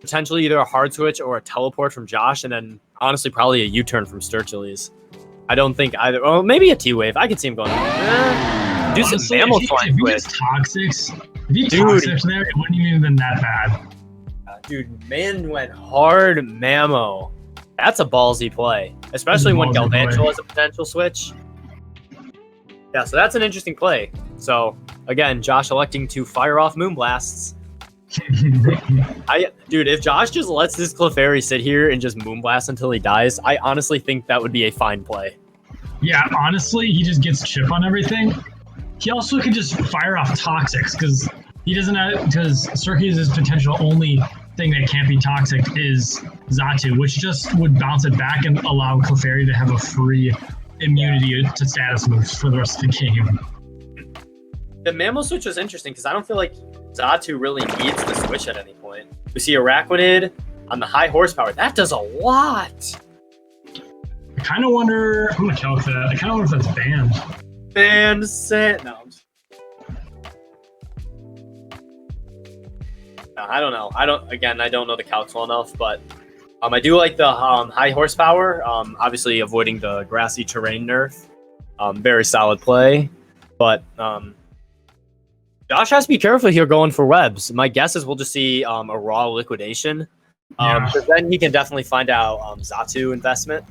potentially either a hard switch or a teleport from Josh, and then honestly probably a U-turn from Sturchiles. I don't think either. Oh, maybe a T-wave. I could see him going. Do some Honestly, mammal if he swine switch. gets Toxics there, it wouldn't even been that bad. Dude, man went hard Mammo. That's a ballsy play, especially when Galvantula has a potential switch. Yeah, so that's an interesting play. So again, Josh electing to fire off Moonblasts. Dude, if Josh just lets this Clefairy sit here and just Moonblast until he dies, I honestly think that would be a fine play. Yeah, honestly, he just gets chip on everything. He also could just fire off Toxics because he doesn't have, because Sturchiles' potential only thing that can't be toxic is Xatu, which just would bounce it back and allow Clefairy to have a free immunity to status moves for the rest of the game. The Mammal switch was interesting because I don't feel like Xatu really needs the switch at any point. We see Araquanid on the high horsepower. That does a lot. I kind of wonder. I'm gonna calc that. I kind of wonder if that's banned. Banned set. No. I don't know. I don't know the calcs well enough, but I do like the high horsepower. Obviously avoiding the grassy terrain nerf. Very solid play, but Josh has to be careful here going for webs. My guess is we'll just see a raw liquidation. But then he can definitely find out Xatu investment.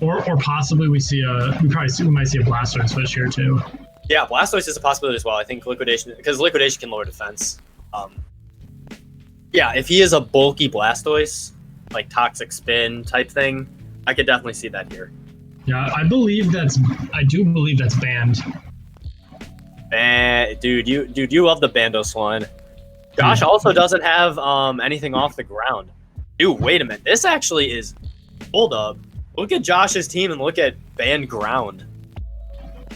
Or possibly we might see a Blastoise switch here too. Yeah, Blastoise is a possibility as well. I think liquidation, because liquidation can lower defense. Yeah, if he is a bulky Blastoise, like Toxic Spin type thing, I could definitely see that here. Yeah, I do believe that's banned. Dude, you love the Bandos one. Josh also doesn't have anything off the ground. Dude, wait a minute. This actually is... Hold up. Look at Josh's team and look at banned ground.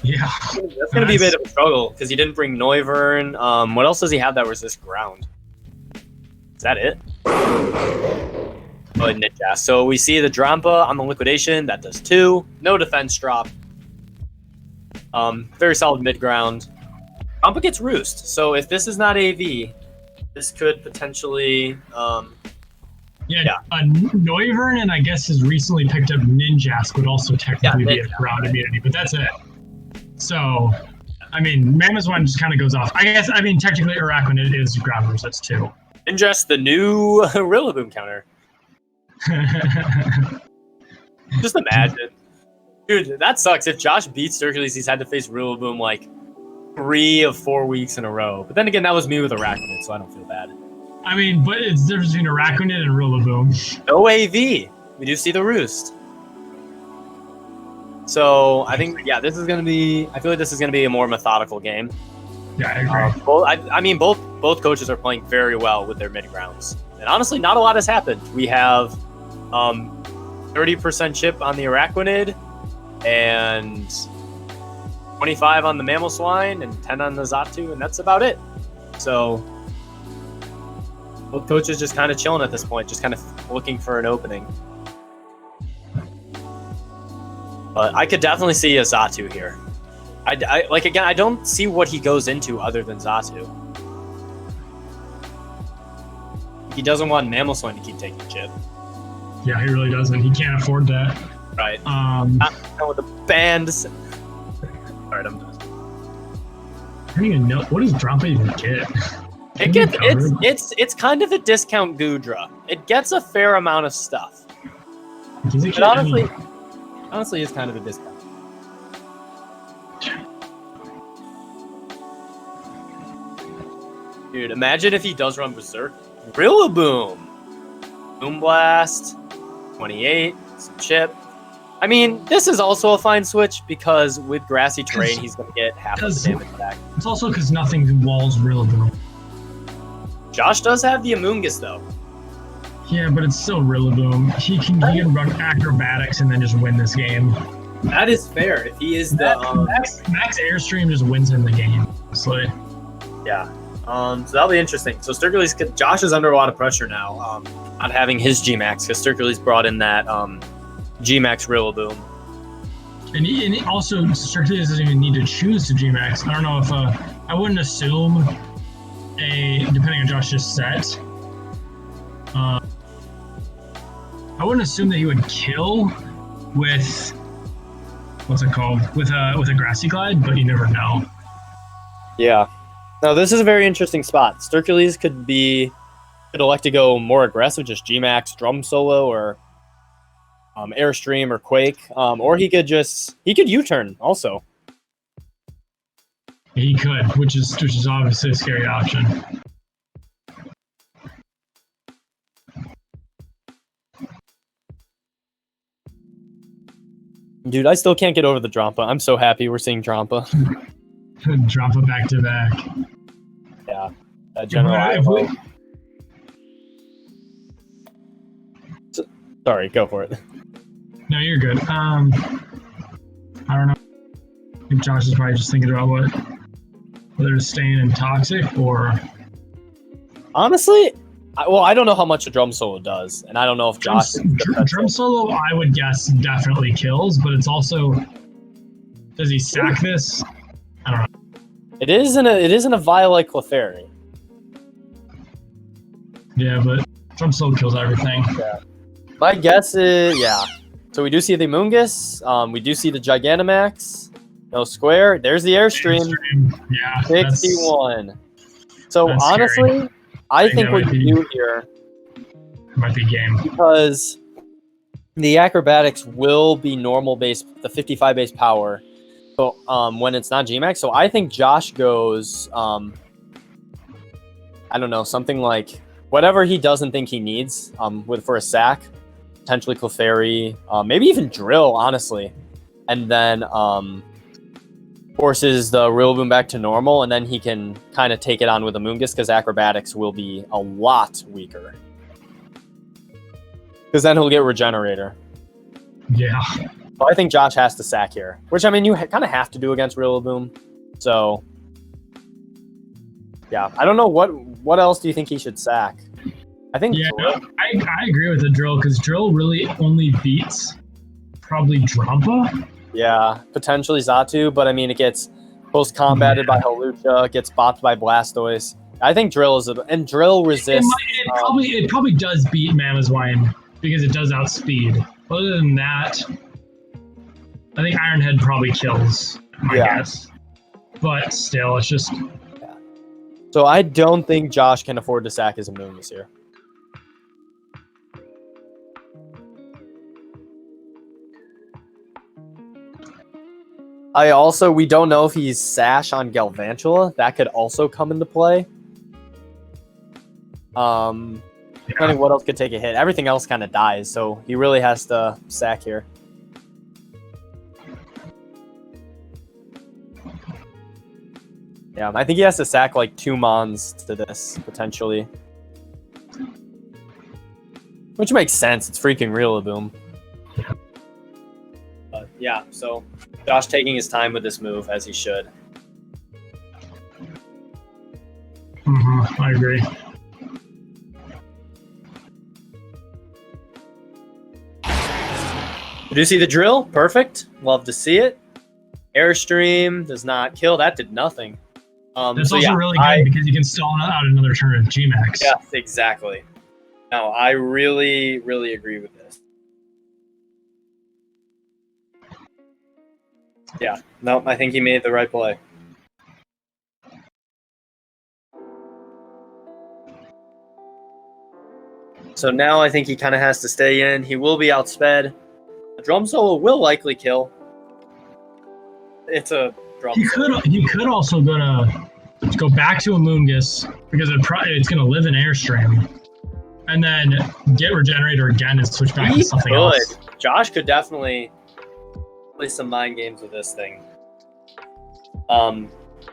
Yeah. That's going to be a bit of a struggle because he didn't bring Noivern. What else does he have that resists ground? Is that it? Oh, Ninja. So we see the Drampa on the liquidation. That does 2. No defense drop. Very solid mid-ground. Drampa gets Roost. So if this is not AV, this could potentially... Noivern and I guess has recently picked up Ninjask would also technically be a ground immunity, but that's it. So, I mean, Mammoth one just kind of goes off. Technically Araquanid is ground resets too. Ninjask, the new Rillaboom counter. Just imagine. Dude, that sucks. If Josh beats Sturchiles, he's had to face Rillaboom like 3 of 4 weeks in a row. But then again, that was me with Araquanid, so I don't feel bad. I mean, but it's the difference between Araquanid and Rillaboom. No AV. We do see the Roost. So I think, this is going to be... I feel like this is going to be a more methodical game. Yeah, I agree. Both coaches are playing very well with their mid-grounds. And honestly, not a lot has happened. We have 30% chip on the Araquanid and 25 on the Mammal Swine and 10 on the Xatu, and that's about it. So... both coaches just kind of chilling at this point, just kind of looking for an opening. But I could definitely see a Xatu here. I don't see what he goes into other than Xatu. He doesn't want Mammal Swine to keep taking chip. Yeah, he really doesn't. He can't afford that. Right. Not with the bands. Alright, I'm done. I don't even know. What does Drampa even get? It's kind of a discount Goodra. It gets a fair amount of stuff. But honestly, it's kind of a discount. Dude, imagine if he does run Berserk. Rillaboom! Moonblast, 28, some chip. I mean, this is also a fine switch because with grassy terrain, he's going to get half of the damage back. It's also because nothing walls Rillaboom. Josh does have the Amoonguss, though. Yeah, but it's still Rillaboom. He can run acrobatics and then just win this game. That is fair. If he is the Max Airstream just wins him the game, honestly. Yeah. So that'll be interesting. So Josh is under a lot of pressure now, not having his G-Max, because Sturchiles brought in that G-Max Rillaboom. And he also, Sturchiles doesn't even need to choose to G-Max. I don't know if, I wouldn't assume depending on Josh's set, I wouldn't assume that he would kill with what's it called with a grassy glide, but you never know. Yeah. No, this is a very interesting spot. Sturcules could elect to go more aggressive, just G-Max, Drum Solo, or Airstream or Quake, or he could U-turn also. He could, which is obviously a scary option. Dude, I still can't get over the Drampa. I'm so happy we're seeing Drampa. Drop it back to back. Yeah. Sorry, go for it. No, you're good. I don't know. I think Josh is probably just thinking about whether it's staying in Toxic or... Honestly, I don't know how much a Drum Solo does, and I don't know if Josh... Drum Solo, I would guess, definitely kills, but it's also... Does he stack this? I don't know. It isn't a vial like Clefairy. Yeah, but Drum Solo kills everything. Yeah. My guess is, yeah. So we do see the Mungus. We do see the Gigantamax. No square. There's the Airstream. Yeah. 61. So that's honestly, scary. I think what you do here might be game. because the acrobatics will be normal base, the 55 base power. So when it's not Gmax. So I think Josh goes, I don't know, something like whatever he doesn't think he needs for a sack. Potentially Clefairy, maybe even Drill, honestly. And then forces the Rillaboom back to normal, and then he can kind of take it on with a Moongus, because acrobatics will be a lot weaker. Because then he'll get Regenerator. Yeah. So I think Josh has to sack here, which, I mean, you kind of have to do against Rillaboom. So, yeah. I don't know, what else do you think he should sack? I think I agree with the Drill, because Drill really only beats probably Drampa. Yeah, potentially Xatu, but I mean, it gets post-combated by Hawlucha, gets bopped by Blastoise. I think Drill and Drill resists. It probably does beat Mamoswine because it does outspeed. Other than that, I think Ironhead probably kills, my guess. But still, it's just... Yeah. So I don't think Josh can afford to sack his Moon this year. We don't know if he's Sash on Galvantula. That could also come into play. Depending what else could take a hit. Everything else kind of dies, so he really has to sack here. Yeah, I think he has to sack like 2 Mons to this, potentially. Which makes sense. It's freaking Rillaboom. But yeah, so Josh taking his time with this move, as he should. I agree. Did you see the Drill? Perfect. Love to see it. Airstream does not kill. That did nothing. That's also really good because you can stall out another turn of Gmax. Yes, exactly. No, I really, really agree with this. Yeah, no, I think he made the right play. So now I think he kind of has to stay in. He will be outsped. A Drum Solo will likely kill. It's a Drum Solo. He could also go back to a Moongus because it's going to live in Airstream, and then get Regenerator again and switch back to something else. Josh could definitely play some mind games with this thing.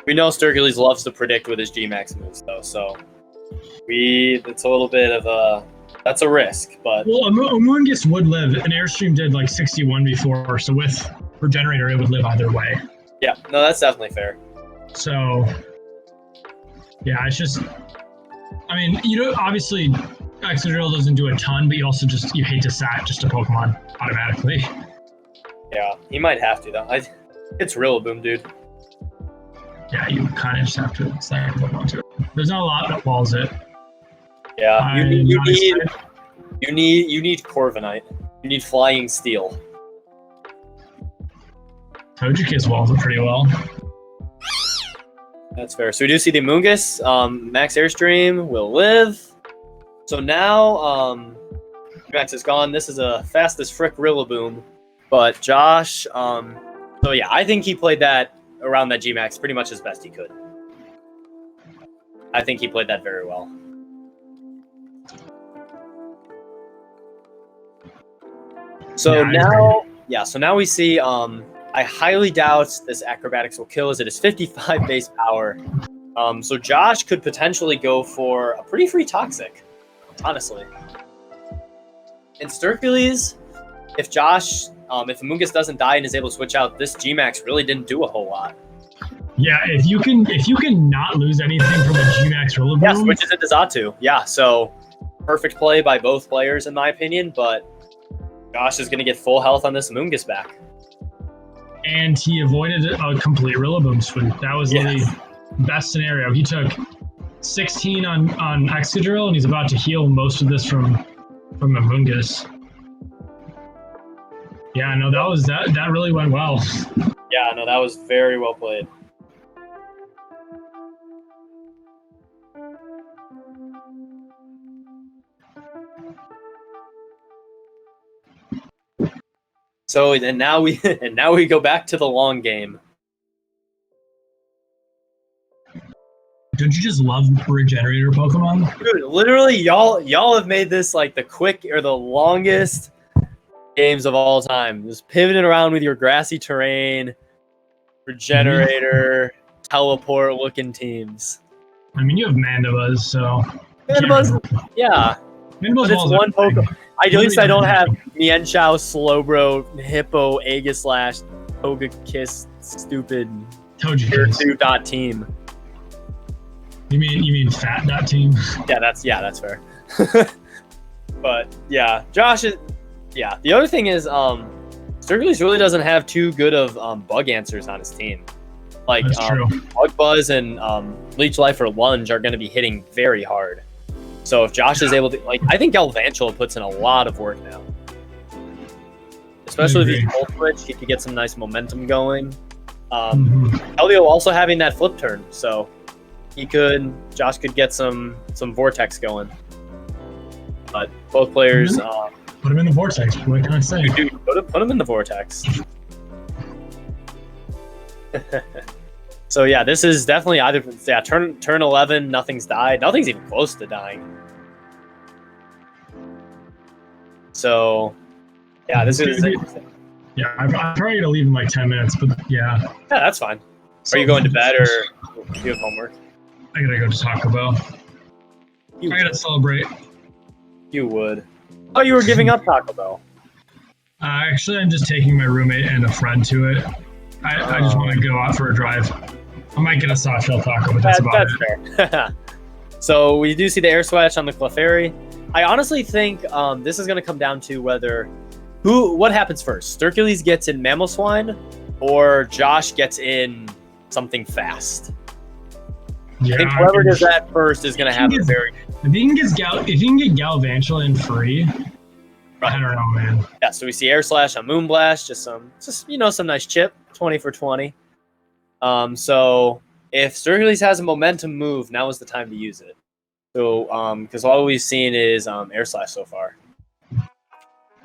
We know Sturcules loves to predict with his Gmax moves, though, so it's a little bit of that's a risk, but... Well, a Moongus would live. An Airstream did like 61 before, so with Regenerator, it would live either way. Yeah, no, that's definitely fair. So, yeah, it's just... I mean, obviously, Excadrill doesn't do a ton, but you hate to sack just a Pokemon automatically. Yeah, he might have to, though. It's Rillaboom, dude. Yeah, you kind of just have to sack Pokemon to it. There's not a lot that walls it. Yeah, you I'm not need excited. you need Corviknight. You need Flying Steel. Togekiss evolved pretty well. That's fair. So we do see the Amoonguss. Max Airstream will live. So now Max is gone. This is a fast as frick Rillaboom. But Josh, so yeah, I think he played that around that G-Max pretty much as best he could. I think he played that very well. So now we see I highly doubt this Acrobatics will kill as it is 55 base power. So Josh could potentially go for a pretty free Toxic, honestly. In Sturkleys, if Josh, if Amoonguss doesn't die and is able to switch out, this G-Max really didn't do a whole lot. Yeah, if you can not lose anything from a G-Max Rillaboom. Yeah, switches into Zatu. Yeah, so perfect play by both players in my opinion, but Josh is going to get full health on this Amoonguss back. And he avoided a complete Rillaboom swoop. That was really best scenario. He took 16 on Excadrill, and he's about to heal most of this from Amoonguss. Yeah, no, that really went well. Yeah, no, that was very well played. So and now we go back to the long game. Don't you just love regenerator Pokemon? Dude, literally, y'all have made this like the quick or the longest games of all time. Just pivoting around with your grassy terrain, regenerator, teleport looking teams. I mean, you have Mandibuzz, so Mandibuzz, yeah. Mandibuzz But it's one Pokemon. At least I don't have Mienshao, Slowbro, Hippo, Aegislash, Togekiss, stupid Tier Togekiss. 2 dot team. You mean fat dot team? Yeah, that's fair. But yeah, Josh is. Yeah, the other thing is, Sturkleys really doesn't have too good of bug answers on his team. Like That's true. Bug Buzz and Leech Life or Lunge are going to be hitting very hard. So if Josh is able to, like, I think Galvantula puts in a lot of work now. Especially if he's full switch, he could get some nice momentum going. Elio also having that flip turn, so Josh could get some Vortex going. But both players, Put him in the vortex. What can I say? dude, put him in the Vortex. So yeah, this is definitely either turn 11, nothing's died. Nothing's even close to dying. So yeah, this is interesting. Yeah, I'm probably gonna leave in like 10 minutes, but yeah. Yeah, that's fine. Are you going to bed or do you have homework? I gotta go to Taco Bell. I gotta celebrate. You would. Oh, you were giving up Taco Bell. Actually, I'm just taking my roommate and a friend to it. I just want to go out for a drive. I might get a soft shell taco, but that's about it. That's fair. So we do see the air swatch on the Clefairy. I honestly think this is going to come down to what happens first. Sturkleys gets in Mamoswine, or Josh gets in something fast. Yeah, I think whoever does that first is going to have a very. If you can get Galvantula in free, I don't know, man. Yeah, so we see Air Slash on Moonblast, just some nice chip, 20 for 20. So if Sturkleys has a momentum move, now is the time to use it. So because all we've seen is Air Slash so far.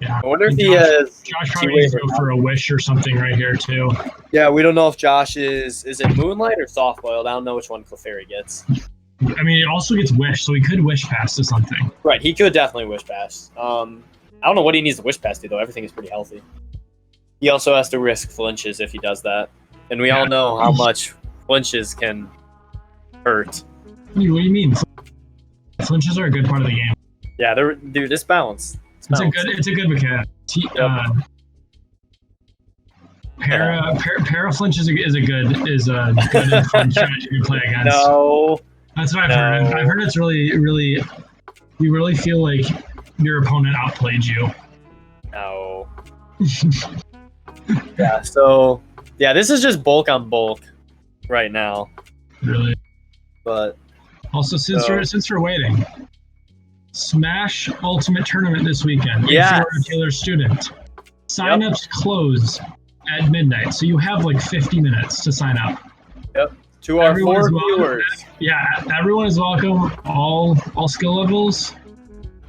Yeah, I wonder if he has. Josh probably needs to go for a wish or something right here too. Yeah, we don't know if Josh is it Moonlight or Soft Boiled. I don't know which one Clefairy gets. I mean, it also gets wish, so he could wish pass to something. Right, he could definitely wish pass. I don't know what he needs to wish pass to though. Everything is pretty healthy. He also has to risk flinches if he does that, and we all know how much flinches can hurt. What do you mean? Flinches are a good part of the game. Yeah, dude, it's balanced. It's a good mechanic. Para flinch is a good and fun strategy to play against. No, that's what I've heard. I've heard it's really, you really feel like your opponent outplayed you. No. Yeah. So yeah, this is just bulk on bulk right now. Really. But also, since we're waiting. Smash Ultimate Tournament this weekend. Yes. If you're a Taylor student. Sign-ups close at midnight, so you have like 50 minutes to sign up. Yep. To our Everyone 4 is welcome. viewers. Yeah, everyone is welcome. All skill levels.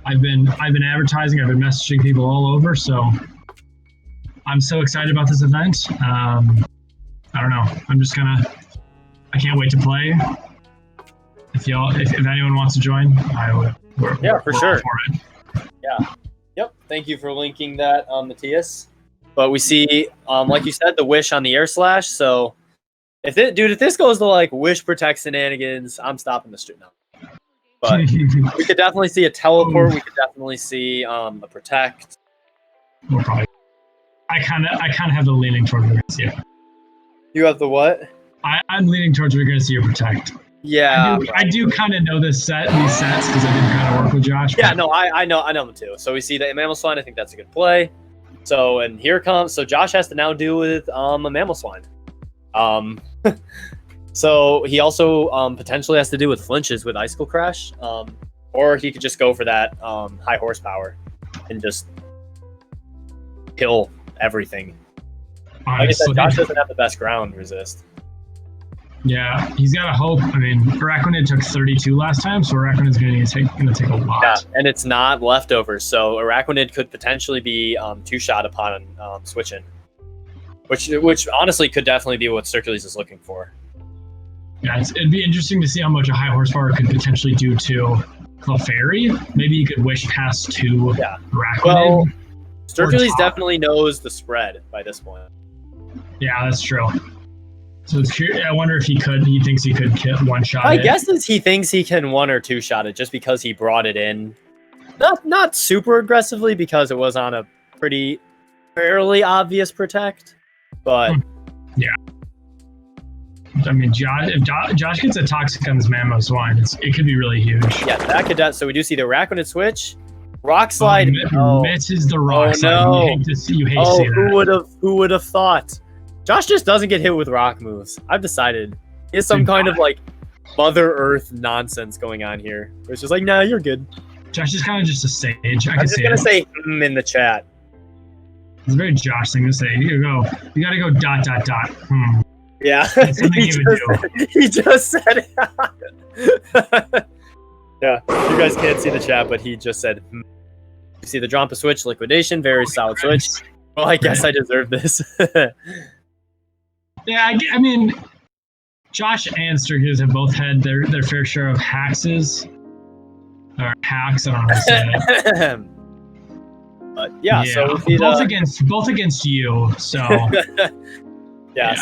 I've been advertising. I've been messaging people all over. So I'm so excited about this event. I don't know. I can't wait to play. If anyone wants to join, we're For sure. For it. Yeah. Yep. Thank you for linking that, Matthias. But we see, like you said, the Wish on the air slash. So if this goes to like Wish Protect shenanigans, I'm stopping the stream now. But we could definitely see a teleport. We could definitely see a Protect. We'll probably. I kind of have the leaning towards we're gonna see it. You have the what? I'm leaning towards we're gonna see a Protect. Yeah, I do kind of know these sets because I did kind of work with Josh. Yeah, no, I know them too. So we see the Mammal Swine. I think that's a good play. So and here comes. So Josh has to now deal with a Mammal Swine. So he also potentially has to do with flinches with Icicle Crash, or he could just go for that high horsepower and just kill everything. Like I said, Josh doesn't have the best ground resist. Yeah, he's got to hope. I mean, Araquanid took 32 last time, so Araquanid's going to take a lot. Yeah, and it's not leftovers, so Araquanid could potentially be two-shot upon switching, which honestly could definitely be what Circules is looking for. Yeah, it'd be interesting to see how much a high horsepower could potentially do to Clefairy. Maybe you could wish past to Araquanid. Well, Circules definitely knows the spread by this point. Yeah, that's true. So I wonder if he thinks he could one-shot it. My guess is he thinks he can one or two-shot it just because he brought it in. Not super aggressively because it was on a fairly obvious Protect, but... Yeah. I mean, if Josh gets a Toxic on his Mammo Swine, it could be really huge. Yeah, that could... So we do see the Araquanid switch. Rock Slide... Misses the Rock Slide. No. You hate to see that. Who would have thought? Josh just doesn't get hit with rock moves. I've decided. He has some kind of like Mother Earth nonsense going on here. It's just like, nah, you're good. Josh is kind of just a sage. I'm just gonna say in the chat. It's a very Josh thing to say. Here you go. You gotta go ... Yeah. He just said it. Yeah. You guys can't see the chat, but he just said You see the Drampa switch, liquidation, very solid switch. Well, I guess I deserve this. Yeah, I mean, Josh and Sturgis have both had their fair share of hacks. Or hacks, I don't know how to say it. But yeah, so we see both against you, so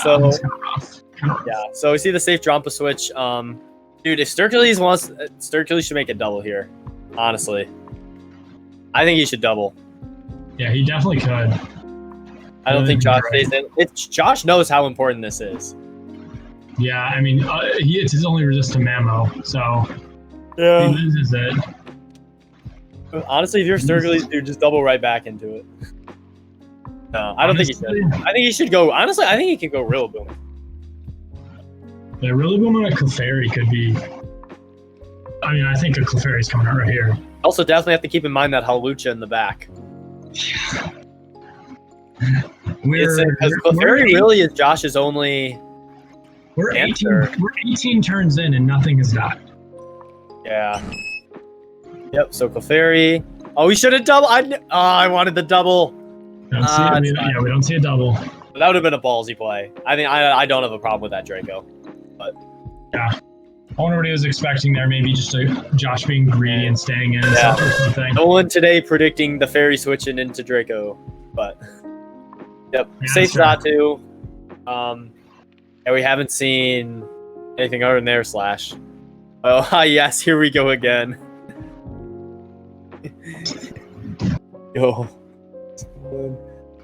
so we see the safe Drampa switch. Dude, if Sturgis should make a double here. Honestly, I think he should double. Yeah, he definitely could. I don't think Josh stays in. Josh knows how important this is. Yeah, I mean, it's his only resist to Mammo, so he loses it. Honestly, if you're Sturgis, dude, just double right back into it. No, I don't think he should. I think he should go. Honestly, I think he can go real boom. Yeah, really booming at Clefairy could be. I mean, I think a Clefairy's coming out right here. Also, definitely have to keep in mind that Halucha in the back. Yeah. Because Clefairy really is Josh's only. We're 18 turns in and nothing is died. Yeah. Yep. So Clefairy. Oh, we should have double. I wanted the double. We don't see a double. That would have been a ballsy play. I think I don't have a problem with that, Draco. But yeah. I wonder what he was expecting there. Maybe just Josh being greedy and staying in or something. No one today predicting the fairy switching into Draco, but yep, safe Zatu. And we haven't seen anything other than their slash. Oh, yes, here we go again. Yo.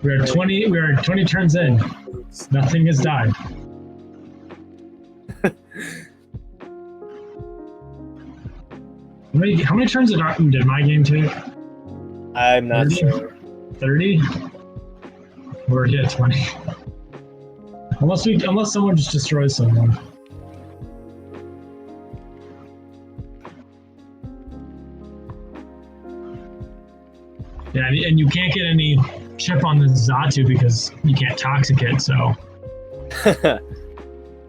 We are 20 turns in. Nothing has died. How many turns did my game take? I'm not 30? sure. 30? We're at 20. Unless someone just destroys someone. and you can't get any chip on the Zatu because you can't toxic it. So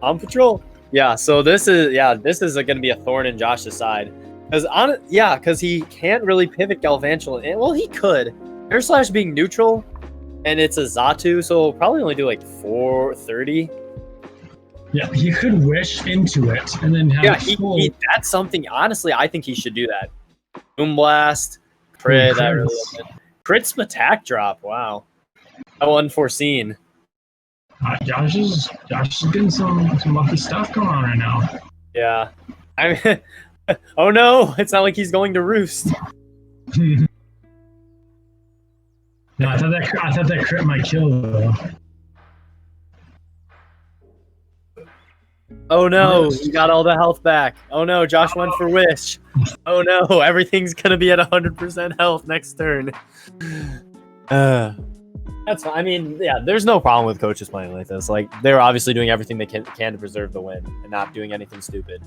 on patrol. Yeah, so this is going to be a thorn in Josh's side. Because he can't really pivot Galvantula. Well, he could. Air Slash being neutral, and it's a Zatu, so it'll probably only do like 430. Yeah, he could wish into it and then have that's something, honestly, I think he should do that. Boom Blast, Crit, that really isn't. Crit's attack drop, wow. How unforeseen. Josh is getting some lucky stuff going on right now. Yeah. I mean, oh no, it's not like he's going to roost. No, I thought that crit might kill though. Oh no, he got all the health back. Oh no, Josh went for Wish. Oh no, everything's gonna be at 100% health next turn. That's fine. I mean, yeah, there's no problem with coaches playing like this. Like, they're obviously doing everything they can to preserve the win and not doing anything stupid.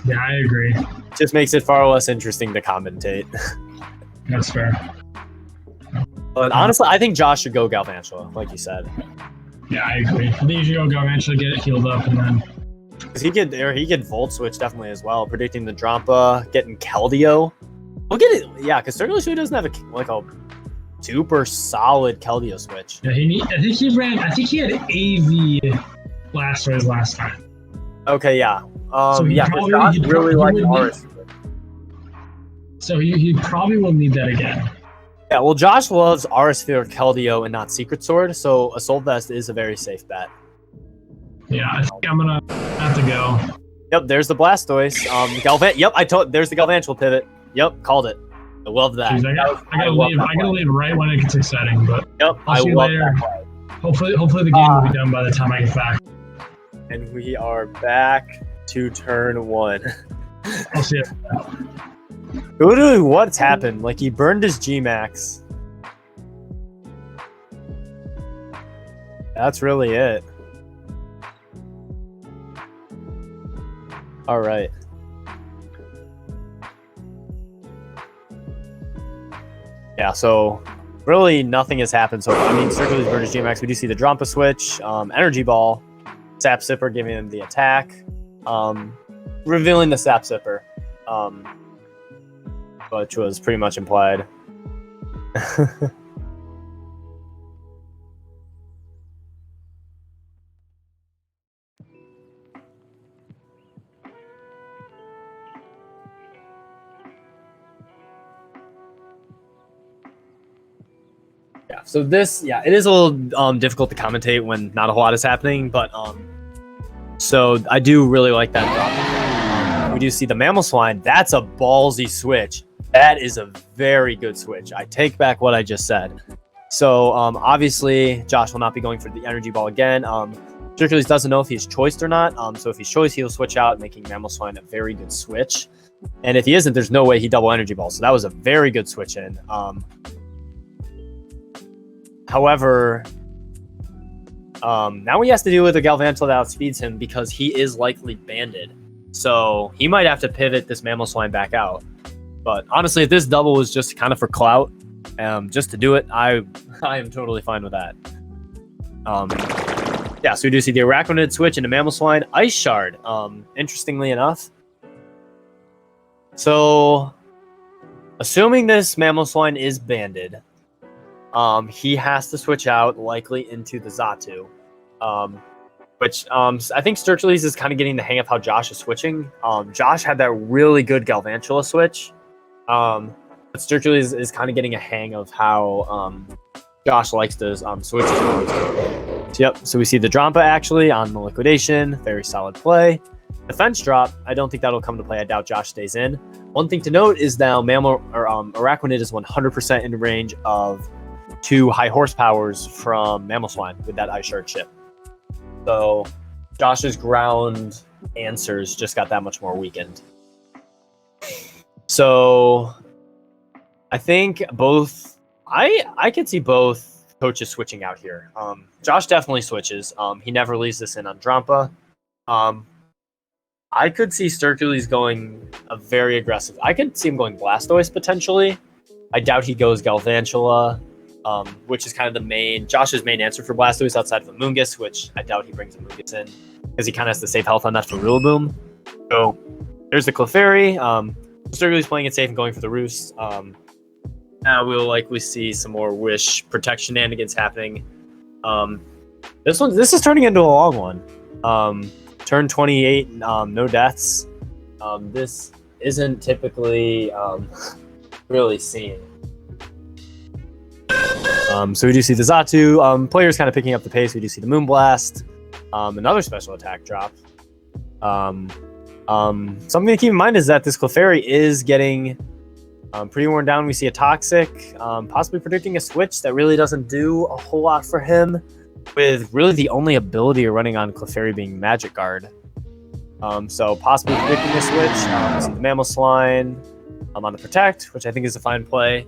Yeah, I agree. It just makes it far less interesting to commentate. That's fair. But honestly, I think Josh should go Galvantula, like you said. Yeah, I agree. I think you should go Galvantula, get it healed up, and then... Because he could Volt Switch definitely as well, predicting the Drampa, getting Keldeo. We'll get it, yeah, because Circulation doesn't have a super solid Keldeo switch. Yeah, I think he had AV Blastoise last time. Okay, yeah. So Josh really liked Aris. So he probably will need that again. Yeah, well, Josh loves Aurisphere, Keldeo, and not Secret Sword, so Assault Vest is a very safe bet. Yeah, I think I'm gonna have to go. Yep, there's the Blastoise. There's the Galvantula pivot. Yep, called it. I love that. Jeez, I gotta leave right when it gets exciting, but yep, I'll see you later. Hopefully the game will be done by the time I get back. And we are back to turn 1. I'll see you. Literally, what's happened? Like, he burned his G-Max. That's really it. All right. Yeah, so really nothing has happened so far. I mean, Circulus burned his G-Max. We do see the Drampa switch, Energy Ball, Sap Sipper giving him the attack, revealing the Sap Sipper. Which was pretty much implied. So this, it is a little difficult to commentate when not a whole lot is happening, but so I do really like that drop. We do see the Mammal Swine. That's a ballsy switch. That is a very good switch. I take back what I just said. So obviously, Josh will not be going for the Energy Ball again. Hercules doesn't know if he's choiced or not. So if he's choiced, he'll switch out, making Mammal Swine a very good switch. And if he isn't, there's no way he double Energy Ball. So that was a very good switch in. However, now he has to deal with a Galvantula that outspeeds him because he is likely banded. So he might have to pivot this Mammal Swine back out. But honestly, if this double was just kind of for clout, just to do it, I am totally fine with that. So we do see the Arachnid switch into Mammal Swine, Ice Shard. Interestingly enough. So, assuming this Mammal Swine is banded, he has to switch out likely into the Zatu. Which I think Sturchiles is kind of getting the hang of how Josh is switching. Josh had that really good Galvantula switch. But Sturchiles is kind of getting a hang of how Josh likes to switch. So we see the Drampa actually on the liquidation. Very solid play. Defense drop. I don't think that'll come to play. I doubt Josh stays in. One thing to note is now Arachnid is 100% in range of 2 high horsepowers from Mammal Swine with that Ice Shard chip. So Josh's ground answers just got that much more weakened. So I think both I could see both coaches switching out here. Josh definitely switches. He never leaves this in on Drampa. I could see Sturcules going a very aggressive. I could see him going Blastoise potentially. I doubt he goes Galvantula, which is kind of Josh's main answer for Blastoise outside of Amoonguss, which I doubt he brings Amoonguss in because he kind of has to save health on that for Rillaboom. So there's the Clefairy. Sturgly's playing it safe and going for the Roost. Now we'll likely see some more Wish protection shenanigans happening. This is turning into a long one. Turn 28, no deaths. This isn't typically really seen. So we do see the Xatu. Players kind of picking up the pace. We do see the Moonblast. Another special attack drop. Something to keep in mind is that this Clefairy is getting pretty worn down. We see a Toxic, possibly predicting a switch that really doesn't do a whole lot for him, with really the only ability you're running on Clefairy being Magic Guard. So possibly predicting a switch. See the Mamoswine on the Protect, which I think is a fine play.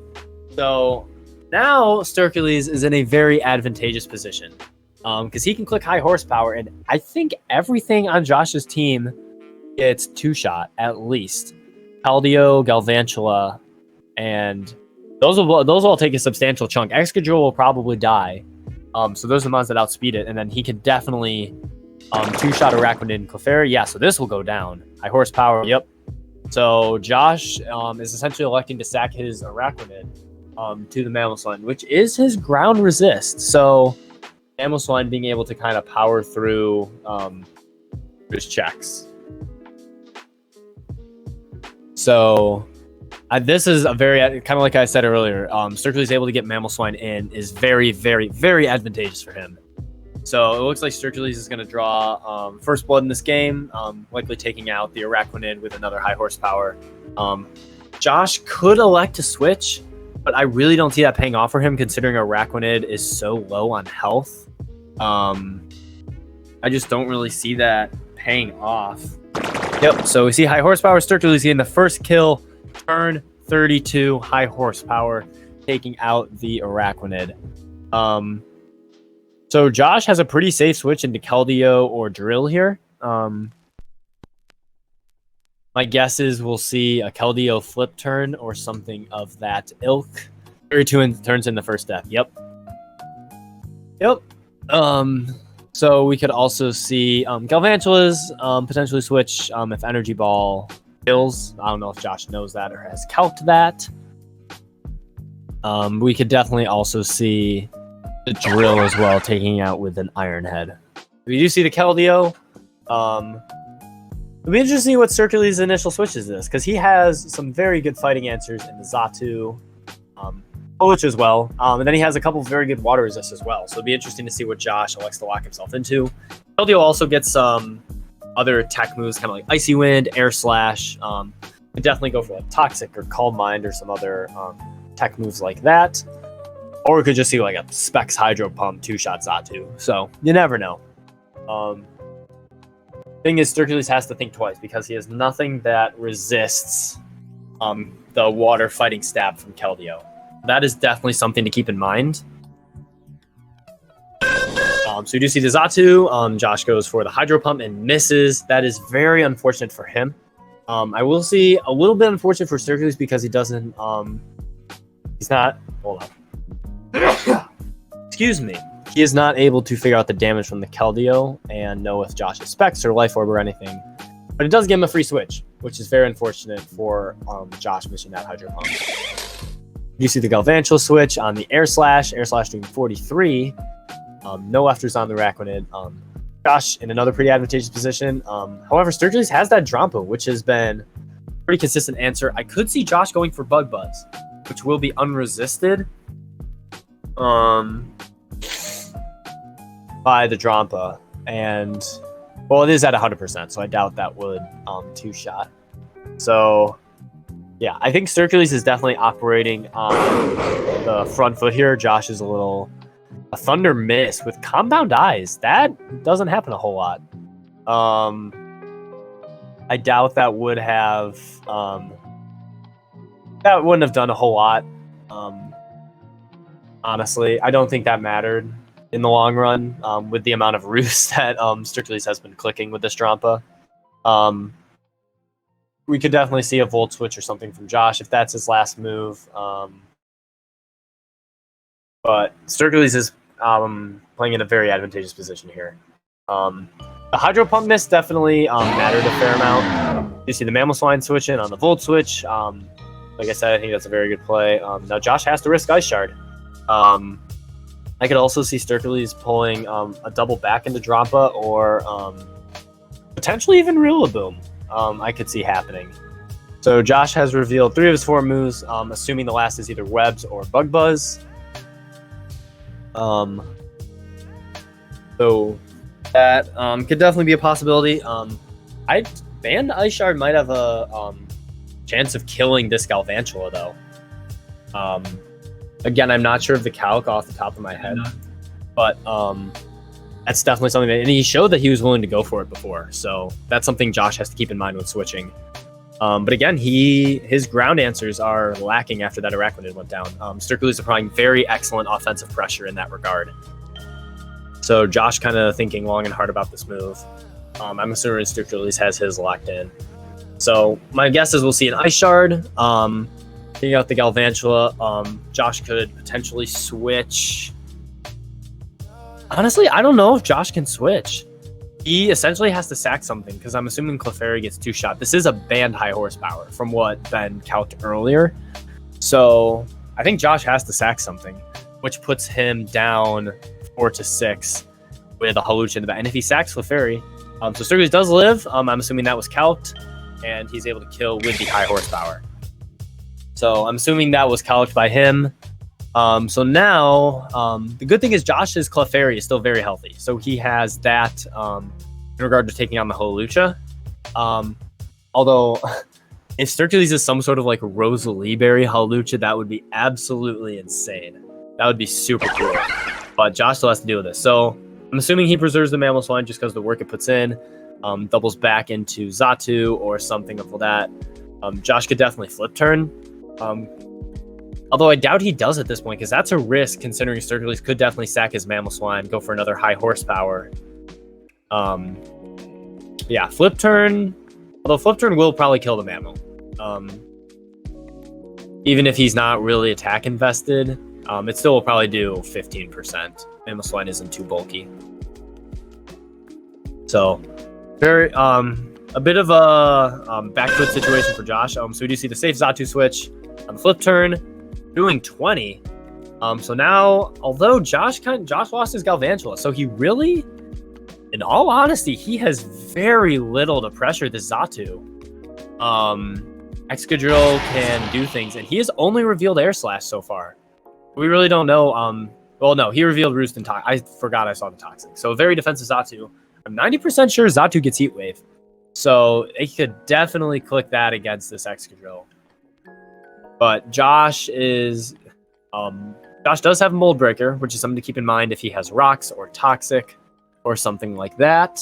So now Sturkleys is in a very advantageous position because he can click high horsepower, and I think everything on Josh's team gets two-shot at least. Keldeo, Galvantula, and those will all take a substantial chunk. Excadrill will probably die. So those are the ones that outspeed it, and then he could definitely two-shot Araquanid and Clefairy. Yeah, so this will go down. High horsepower, yep. So Josh is essentially electing to sack his Araquanid to the Mamoswine, which is his ground resist. So Mamoswine being able to kind of power through his checks. So this is a very, kind of like I said earlier, Sturkly is able to get Mamoswine in is very, very, very advantageous for him. So it looks like Sturkly is going to draw First Blood in this game, likely taking out the Araquanid with another high horsepower. Josh could elect to switch, but I really don't see that paying off for him considering Araquanid is so low on health. I just don't really see that paying off. Yep, so we see high horsepower. Sturkly's getting the first kill, turn 32, high horsepower, taking out the Araquanid. So Josh has a pretty safe switch into Keldeo or Drill here. My guess is we'll see a Keldeo flip turn or something of that ilk. 32 turns in the first death. Yep. So we could also see Galvantula's potentially switch if Energy Ball kills. I don't know if Josh knows that or has calced that. We could definitely also see the Drill as well, taking out with an Iron Head. We do see the Keldeo. It'll be interesting to see what Sturkly's initial switch is this, because he has some very good fighting answers in the Xatu, Polich as well, and then he has a couple of very good water resists as well. So it'll be interesting to see what Josh elects to lock himself into. Keldeo also gets some other tech moves, kind of like Icy Wind, Air Slash. Could definitely go for like Toxic or Calm Mind or some other tech moves like that. Or we could just see like a Specs Hydro Pump, two-shot Xatu. So you never know. Thing is, Sturkly has to think twice because he has nothing that resists the water fighting stab from Keldeo. That is definitely something to keep in mind. So you do see the Xatu. Josh goes for the Hydro Pump and misses. That is very unfortunate for him. I will see a little bit unfortunate for Sturkly because he doesn't. He's not. Hold on. Excuse me. He is not able to figure out the damage from the Keldeo and know if Josh is Specs or Life Orb or anything. But it does give him a free switch, which is very unfortunate for Josh missing that Hydro Pump. You see the Galvantula switch on the Air Slash. Air Slash doing 43. No Efters on the Araquanid. Josh in another pretty advantageous position. However, Sturkly has that Drampa, which has been a pretty consistent answer. I could see Josh going for Bug Buzz, which will be unresisted by the Drampa. And, well, it is at 100%, so I doubt that would two-shot. So, yeah, I think Sturkly is definitely operating on the front foot here. Josh is a Thunder Miss with Compound Eyes. That doesn't happen a whole lot. I doubt that would have that wouldn't have done a whole lot. Honestly, I don't think that mattered in the long run with the amount of roosts that Sturkly has been clicking with this Drampa. We could definitely see a Volt Switch or something from Josh if that's his last move. but Sturgles is playing in a very advantageous position here. The Hydro Pump miss definitely mattered a fair amount. You see the Mammal Swine switch in on the Volt switch. Like I said, I think that's a very good play. Now Josh has to risk Ice Shard. I could also see Sturgles pulling a double back into Drampa or potentially even Rillaboom. I could see happening. So Josh has revealed 3 of his 4 moves, assuming the last is either Webs or Bug Buzz. So that could definitely be a possibility. I banned Ice Shard might have a chance of killing this Galvantula though. Again, I'm not sure of the calc off the top of my head, but that's definitely something that, and he showed that he was willing to go for it before. So that's something Josh has to keep in mind when switching. But again, his ground answers are lacking after that Arachnid went down. Sturgles is applying very excellent offensive pressure in that regard. So Josh kind of thinking long and hard about this move. I'm assuming Sturgles has his locked in. So my guess is we'll see an Ice Shard. Taking out the Galvantula. Josh could potentially switch. Honestly, I don't know if Josh can switch. He essentially has to sack something because I'm assuming Clefairy gets 2-shot. This is a banned high horsepower from what Ben calced earlier. So I think Josh has to sack something, which puts him down 4-6 with a Hawlucha in the back. And if he sacks Clefairy, so Sturgles does live. I'm assuming that was calced, and he's able to kill with the high horsepower. So I'm assuming that was calced by him. So now, the good thing is Josh's Clefairy is still very healthy. So he has that in regard to taking on the Hawlucha. Although, if Sturgles is some sort of like Rosalie Berry Hawlucha, that would be absolutely insane. That would be super cool. But Josh still has to deal with this. So I'm assuming he preserves the Mammal Swine just because the work it puts in. Doubles back into Xatu or something of that. Josh could definitely flip turn. Although I doubt he does at this point, because that's a risk considering Sturgles could definitely sack his Mammal Swine, go for another high horsepower. Yeah, flip turn. Although flip turn will probably kill the Mammal. Even if he's not really attack invested, it still will probably do 15%. Mammal Swine isn't too bulky. So, very a bit of a back foot situation for Josh. So we do see the safe Xatu switch on the flip turn, doing 20. So now, although Josh lost his Galvantula, so he really, in all honesty, he has very little to pressure this Xatu. Excadrill can do things, and he has only revealed Air Slash so far. We really don't know. Well, no, he revealed Roost and Toxic. I forgot I saw the Toxic. So very defensive Xatu. I'm 90% sure Xatu gets Heat Wave. So it could definitely click that against this Excadrill. But Josh is... Josh does have a Mold Breaker, which is something to keep in mind if he has Rocks or Toxic or something like that.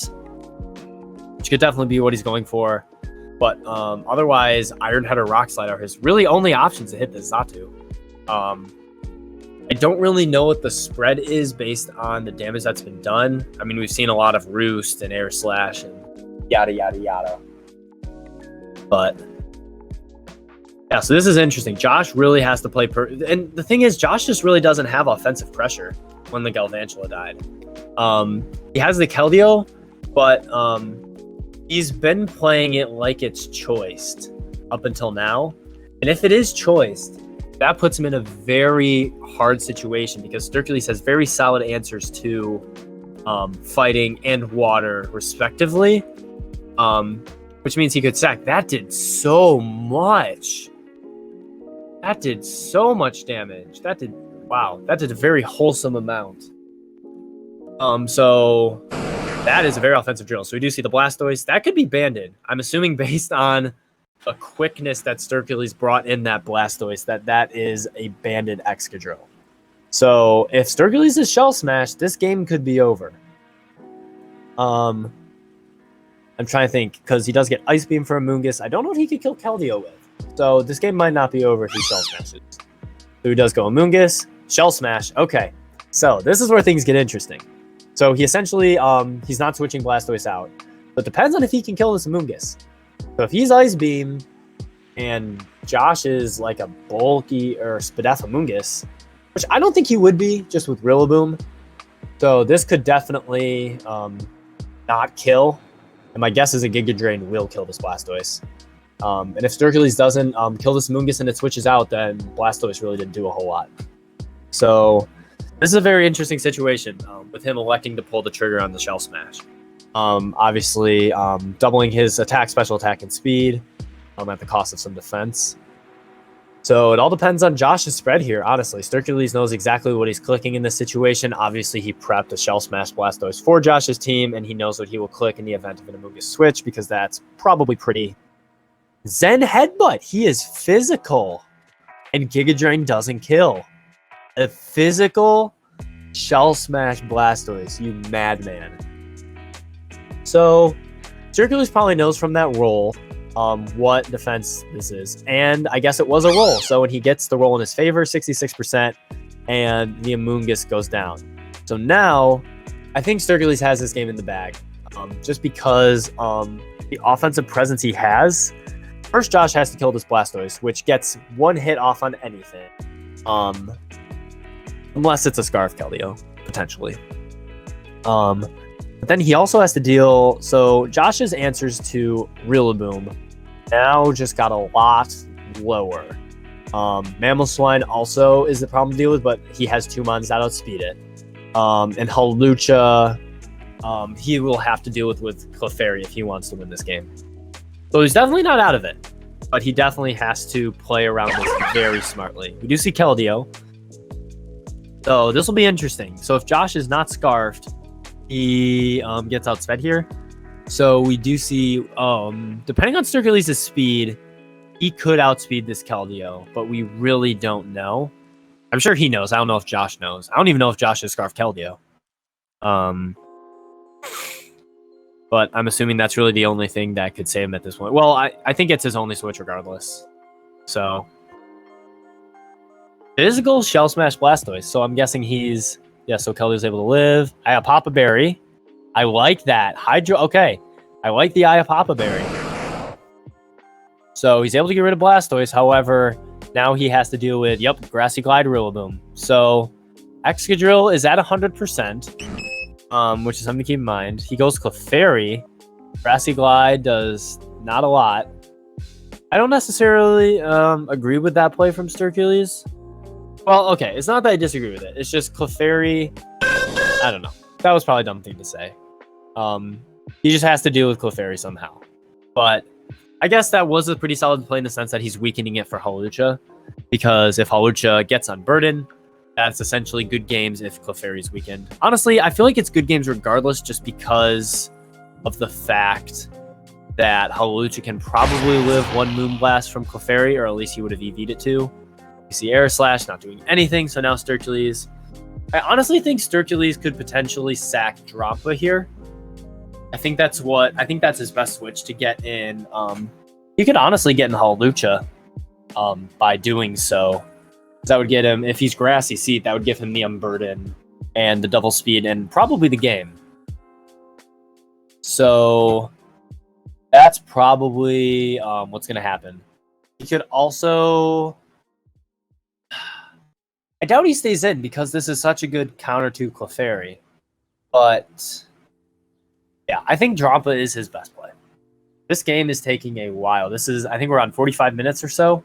Which could definitely be what he's going for. But otherwise, Iron Head or Rock Slide are his really only options to hit this Xatu. I don't really know what the spread is based on the damage that's been done. I mean, we've seen a lot of Roost and Air Slash and yada, yada, yada. But... yeah, so this is interesting. Josh really has to play... and the thing is, Josh just really doesn't have offensive pressure when the Galvantula died. He has the Keldeo, but he's been playing it like it's choiced up until now. And if it is choiced, that puts him in a very hard situation because Sturgles has very solid answers to fighting and water, respectively. Which means he could sack. That did so much. That did so much damage. That did a very wholesome amount. So that is a very offensive drill. So we do see the Blastoise. That could be banded. I'm assuming based on a quickness that Sturgles brought in that Blastoise, that is a banded Excadrill. So if Sturgles is Shell Smash, this game could be over. I'm trying to think, because he does get Ice Beam for a Moongus. I don't know if he could kill Keldeo with. So this game might not be over if he Shell Smashes. So he does go Moongus, Shell Smash. Okay, so this is where things get interesting. So he essentially, he's not switching Blastoise out. But it depends on if he can kill this Moongus. So if he's Ice Beam, and Josh is like a bulky or Spadef Moongus, which I don't think he would be just with Rillaboom. So this could definitely not kill. And my guess is a Giga Drain will kill this Blastoise. And if Sturkleys doesn't kill this Mungus and it switches out, then Blastoise really didn't do a whole lot. So this is a very interesting situation with him electing to pull the trigger on the Shell Smash. Obviously, doubling his attack, special attack, and speed at the cost of some defense. So it all depends on Josh's spread here, honestly. Sturkleys knows exactly what he's clicking in this situation. Obviously, he prepped a Shell Smash Blastoise for Josh's team, and he knows what he will click in the event of an Amoonguss switch, because that's probably pretty... Zen Headbutt! He is physical, and Giga Drain doesn't kill. A physical Shell Smash Blastoise, you madman. So, Sturkleys probably knows from that roll what defense this is. And I guess it was a roll. So when he gets the roll in his favor, 66%, and the Amoonguss goes down. So now, I think Sturkleys has this game in the bag. Just because the offensive presence he has. First, Josh has to kill this Blastoise, which gets one hit off on anything. Unless it's a Scarf Keldeo, potentially. But then he also has to deal... So Josh's answers to Rillaboom now just got a lot lower. Mamoswine also is the problem to deal with, but he has 2 mons that outspeed it. And Hawlucha, he will have to deal with Clefairy if he wants to win this game. So he's definitely not out of it, but he definitely has to play around this very smartly. We do see Keldeo. So this will be interesting. So if Josh is not Scarfed, he gets outsped here. So we do see, depending on Sturkleys' speed, he could outspeed this Keldeo, but we really don't know. I'm sure he knows. I don't know if Josh knows. I don't even know if Josh has Scarf Keldeo. But I'm assuming that's really the only thing that could save him at this point. Well, I think it's his only switch regardless. So physical Shell Smash Blastoise. So I'm guessing he's... Yeah, so Kelly's able to live. Papa Berry. I like that. Hydro. Okay. I like the Papa Berry. So he's able to get rid of Blastoise. However, now he has to deal with, Grassy Glide Rillaboom. So Excadrill is at 100%, which is something to keep in mind. He goes Clefairy. Grassy Glide does not a lot. I don't necessarily agree with that play from Sturkleys. Well, okay, it's not that I disagree with it. It's just Clefairy, I don't know. That was probably a dumb thing to say. He just has to deal with Clefairy somehow. But I guess that was a pretty solid play in the sense that he's weakening it for Hawlucha. Because if Hawlucha gets unburdened, that's essentially good games if Clefairy's weakened. Honestly, I feel like it's good games regardless, just because of the fact that Hawlucha can probably live one Moonblast from Clefairy, or at least he would have EV'd it to. You see Air Slash not doing anything, so now Sturkleys. I honestly think Sturkleys could potentially sack Drampa here. I think that's his best switch to get in. He could honestly get in Hawlucha by doing so. That would get him, if he's Grassy Seat, that would give him the Unburden and the double speed and probably the game. So that's probably what's going to happen. He could also... I doubt he stays in because this is such a good counter to Clefairy. But yeah, I think Drampa is his best play. This game is taking a while. I think we're on 45 minutes or so.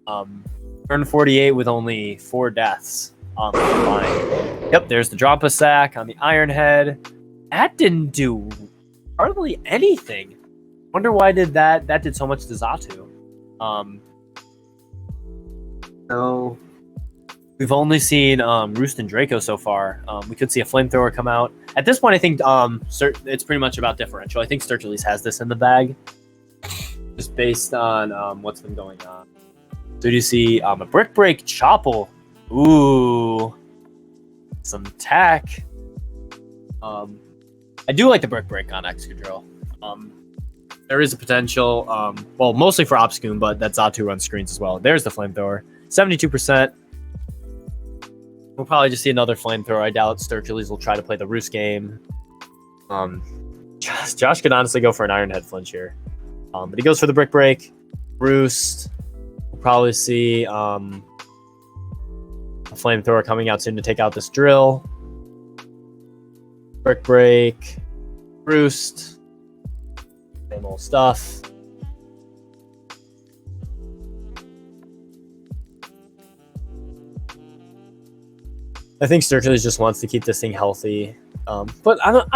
Turn 48 with only 4 deaths on the line. Yep, there's the Drampa sack on the Iron Head. That didn't do hardly anything. Wonder why that did so much to Xatu. So we've only seen Roost and Draco so far. We could see a Flamethrower come out. At this point, I think it's pretty much about differential. I think Sturkleys has this in the bag, just based on what's been going on. So you see a Brick Break Chople. Ooh, some attack. I do like the Brick Break on Excadrill. There is a potential, well, mostly for Obscune, but that Xatu runs screens as well. There's the Flamethrower, 72%. We'll probably just see another Flamethrower. I doubt Sturkleys will try to play the Roost game. Josh could honestly go for an Iron Head flinch here. But he goes for the Brick Break. Roost. We'll probably see A flamethrower coming out soon to take out this drill. Brick break. Roost. Same old stuff. I think Sturkles just wants to keep this thing healthy. But I don't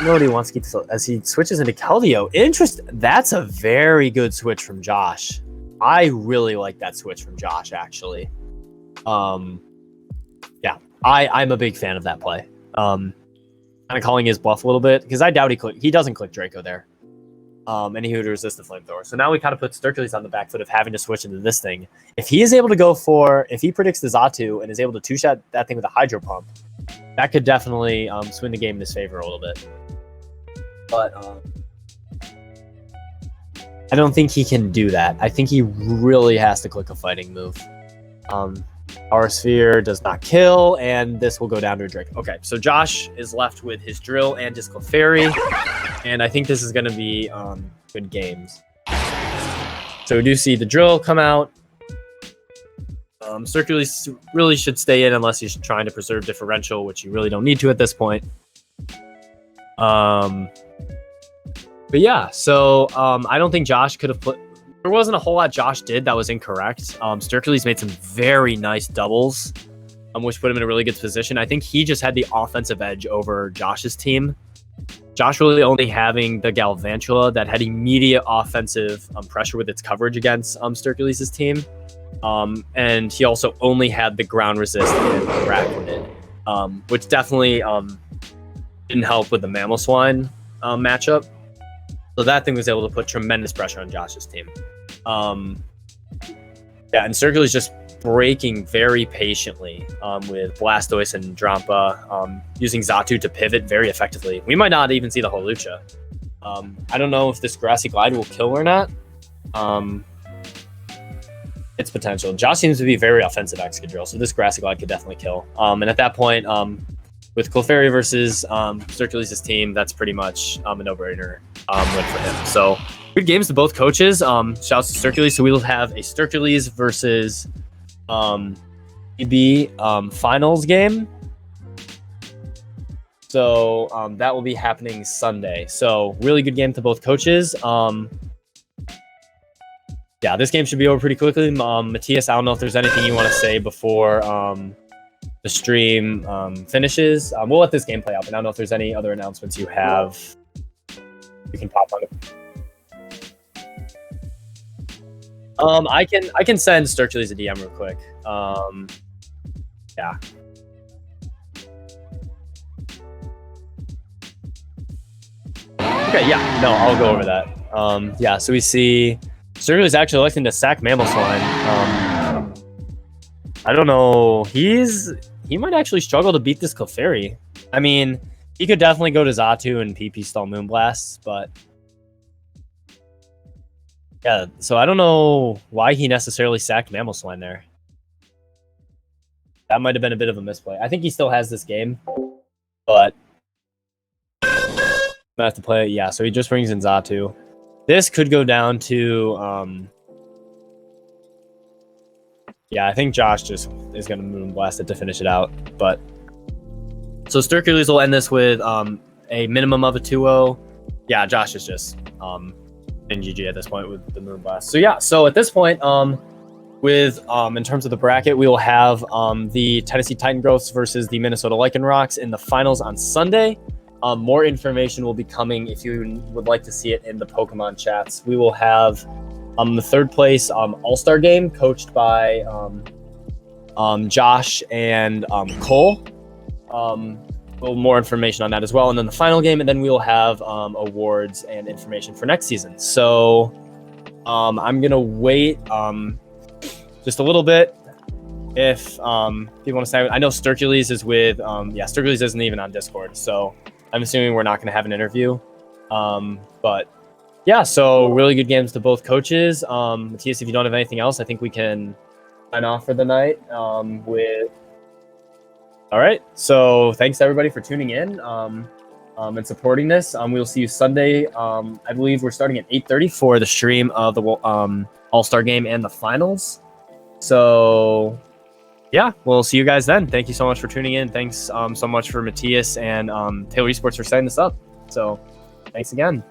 know what he wants to keep this as he switches into Keldeo. That's a very good switch from Josh. I really like that switch from Josh, actually. Yeah, I'm a big fan of that play. Kind of calling his bluff a little bit because I doubt he doesn't click Draco there. And he would resist the flamethrower. So now we kind of put Sturkles on the back foot of having to switch into this thing. If he is able to if he predicts the Xatu and is able to two-shot that thing with a Hydro Pump, that could definitely swing the game in his favor a little bit. But I don't think he can do that. I think he really has to click a fighting move. Power Sphere does not kill, and this will go down to a Drake. Okay, so Josh is left with his Drill and Disco Fairy, and I think this is going to be good games. So we do see the Drill come out. Circulus really should stay in unless he's trying to preserve differential, which you really don't need to at this point. But yeah, so I don't think Josh could have put... There wasn't a whole lot Josh did that was incorrect. Sturkles made some very nice doubles, which put him in a really good position. I think he just had the offensive edge over Josh's team. Josh really only having the Galvantula that had immediate offensive pressure with its coverage against Sturkles' team. And he also only had the ground resist and Araquanid, which definitely didn't help with the Mammal Swine matchup. So that thing was able to put tremendous pressure on Josh's team. Yeah, and Circular's just breaking very patiently with Blastoise and Drampa, using Xatu to pivot very effectively. We might not even see the Holucha. I don't know if this Grassy Glide will kill or not. Its potential. Josh seems to be very offensive Excadrill, so this Grassy Glide could definitely kill. And at that point, with Clefairy versus Sturkles' team, that's pretty much a no-brainer win for him. So good games to both coaches. Shouts to Sturkles. So we will have a Sturkles versus EB finals game. So that will be happening Sunday. So really good game to both coaches. Yeah, this game should be over pretty quickly. Matthias, I don't know if there's anything you want to say before the stream finishes. We'll let this game play out, but I don't know if there's any other announcements you have. You can pop on it. I can send Sturkles a DM real quick. Yeah. Okay, yeah, no, I'll go over that. Yeah, so we see Sturkles actually electing to sack Mammal Swine. I don't know. He might actually struggle to beat this Clefairy. I mean, he could definitely go to Xatu and PP stall Moonblasts, but yeah, so I don't know why he necessarily sacked Mammal Swine there. That might have been a bit of a misplay. I think he still has this game, but I have to play it. Yeah, so he just brings in Xatu. This could go down to yeah, I think Josh just is going to Moonblast it to finish it out. But so Sturkles will end this with a minimum of a 2-0. Yeah, Josh is just in GG at this point with the Moonblast. So yeah, so at this point, with in terms of the bracket, we will have the Tennessee Titan Growths versus the Minnesota Lycanrocs in the finals on Sunday. More information will be coming if you would like to see it in the Pokemon chats. We will have the third place All-Star game coached by Josh and Cole. A little more information on that as well. And then the final game, and then we will have awards and information for next season. So I'm going to wait just a little bit. If people want to say, I know Sturkles is with, yeah, Sturkles isn't even on Discord. So I'm assuming we're not going to have an interview. But yeah, so really good games to both coaches. Matthias, if you don't have anything else, I think we can sign off for the night with... All right, so thanks everybody for tuning in and supporting this. We'll see you Sunday. I believe we're starting at 8:30 for the stream of the All-Star game and the finals. So Yeah, we'll see you guys then. Thank you so much for tuning in. Thanks so much for Matthias and Taylor Esports for setting this up. So thanks again.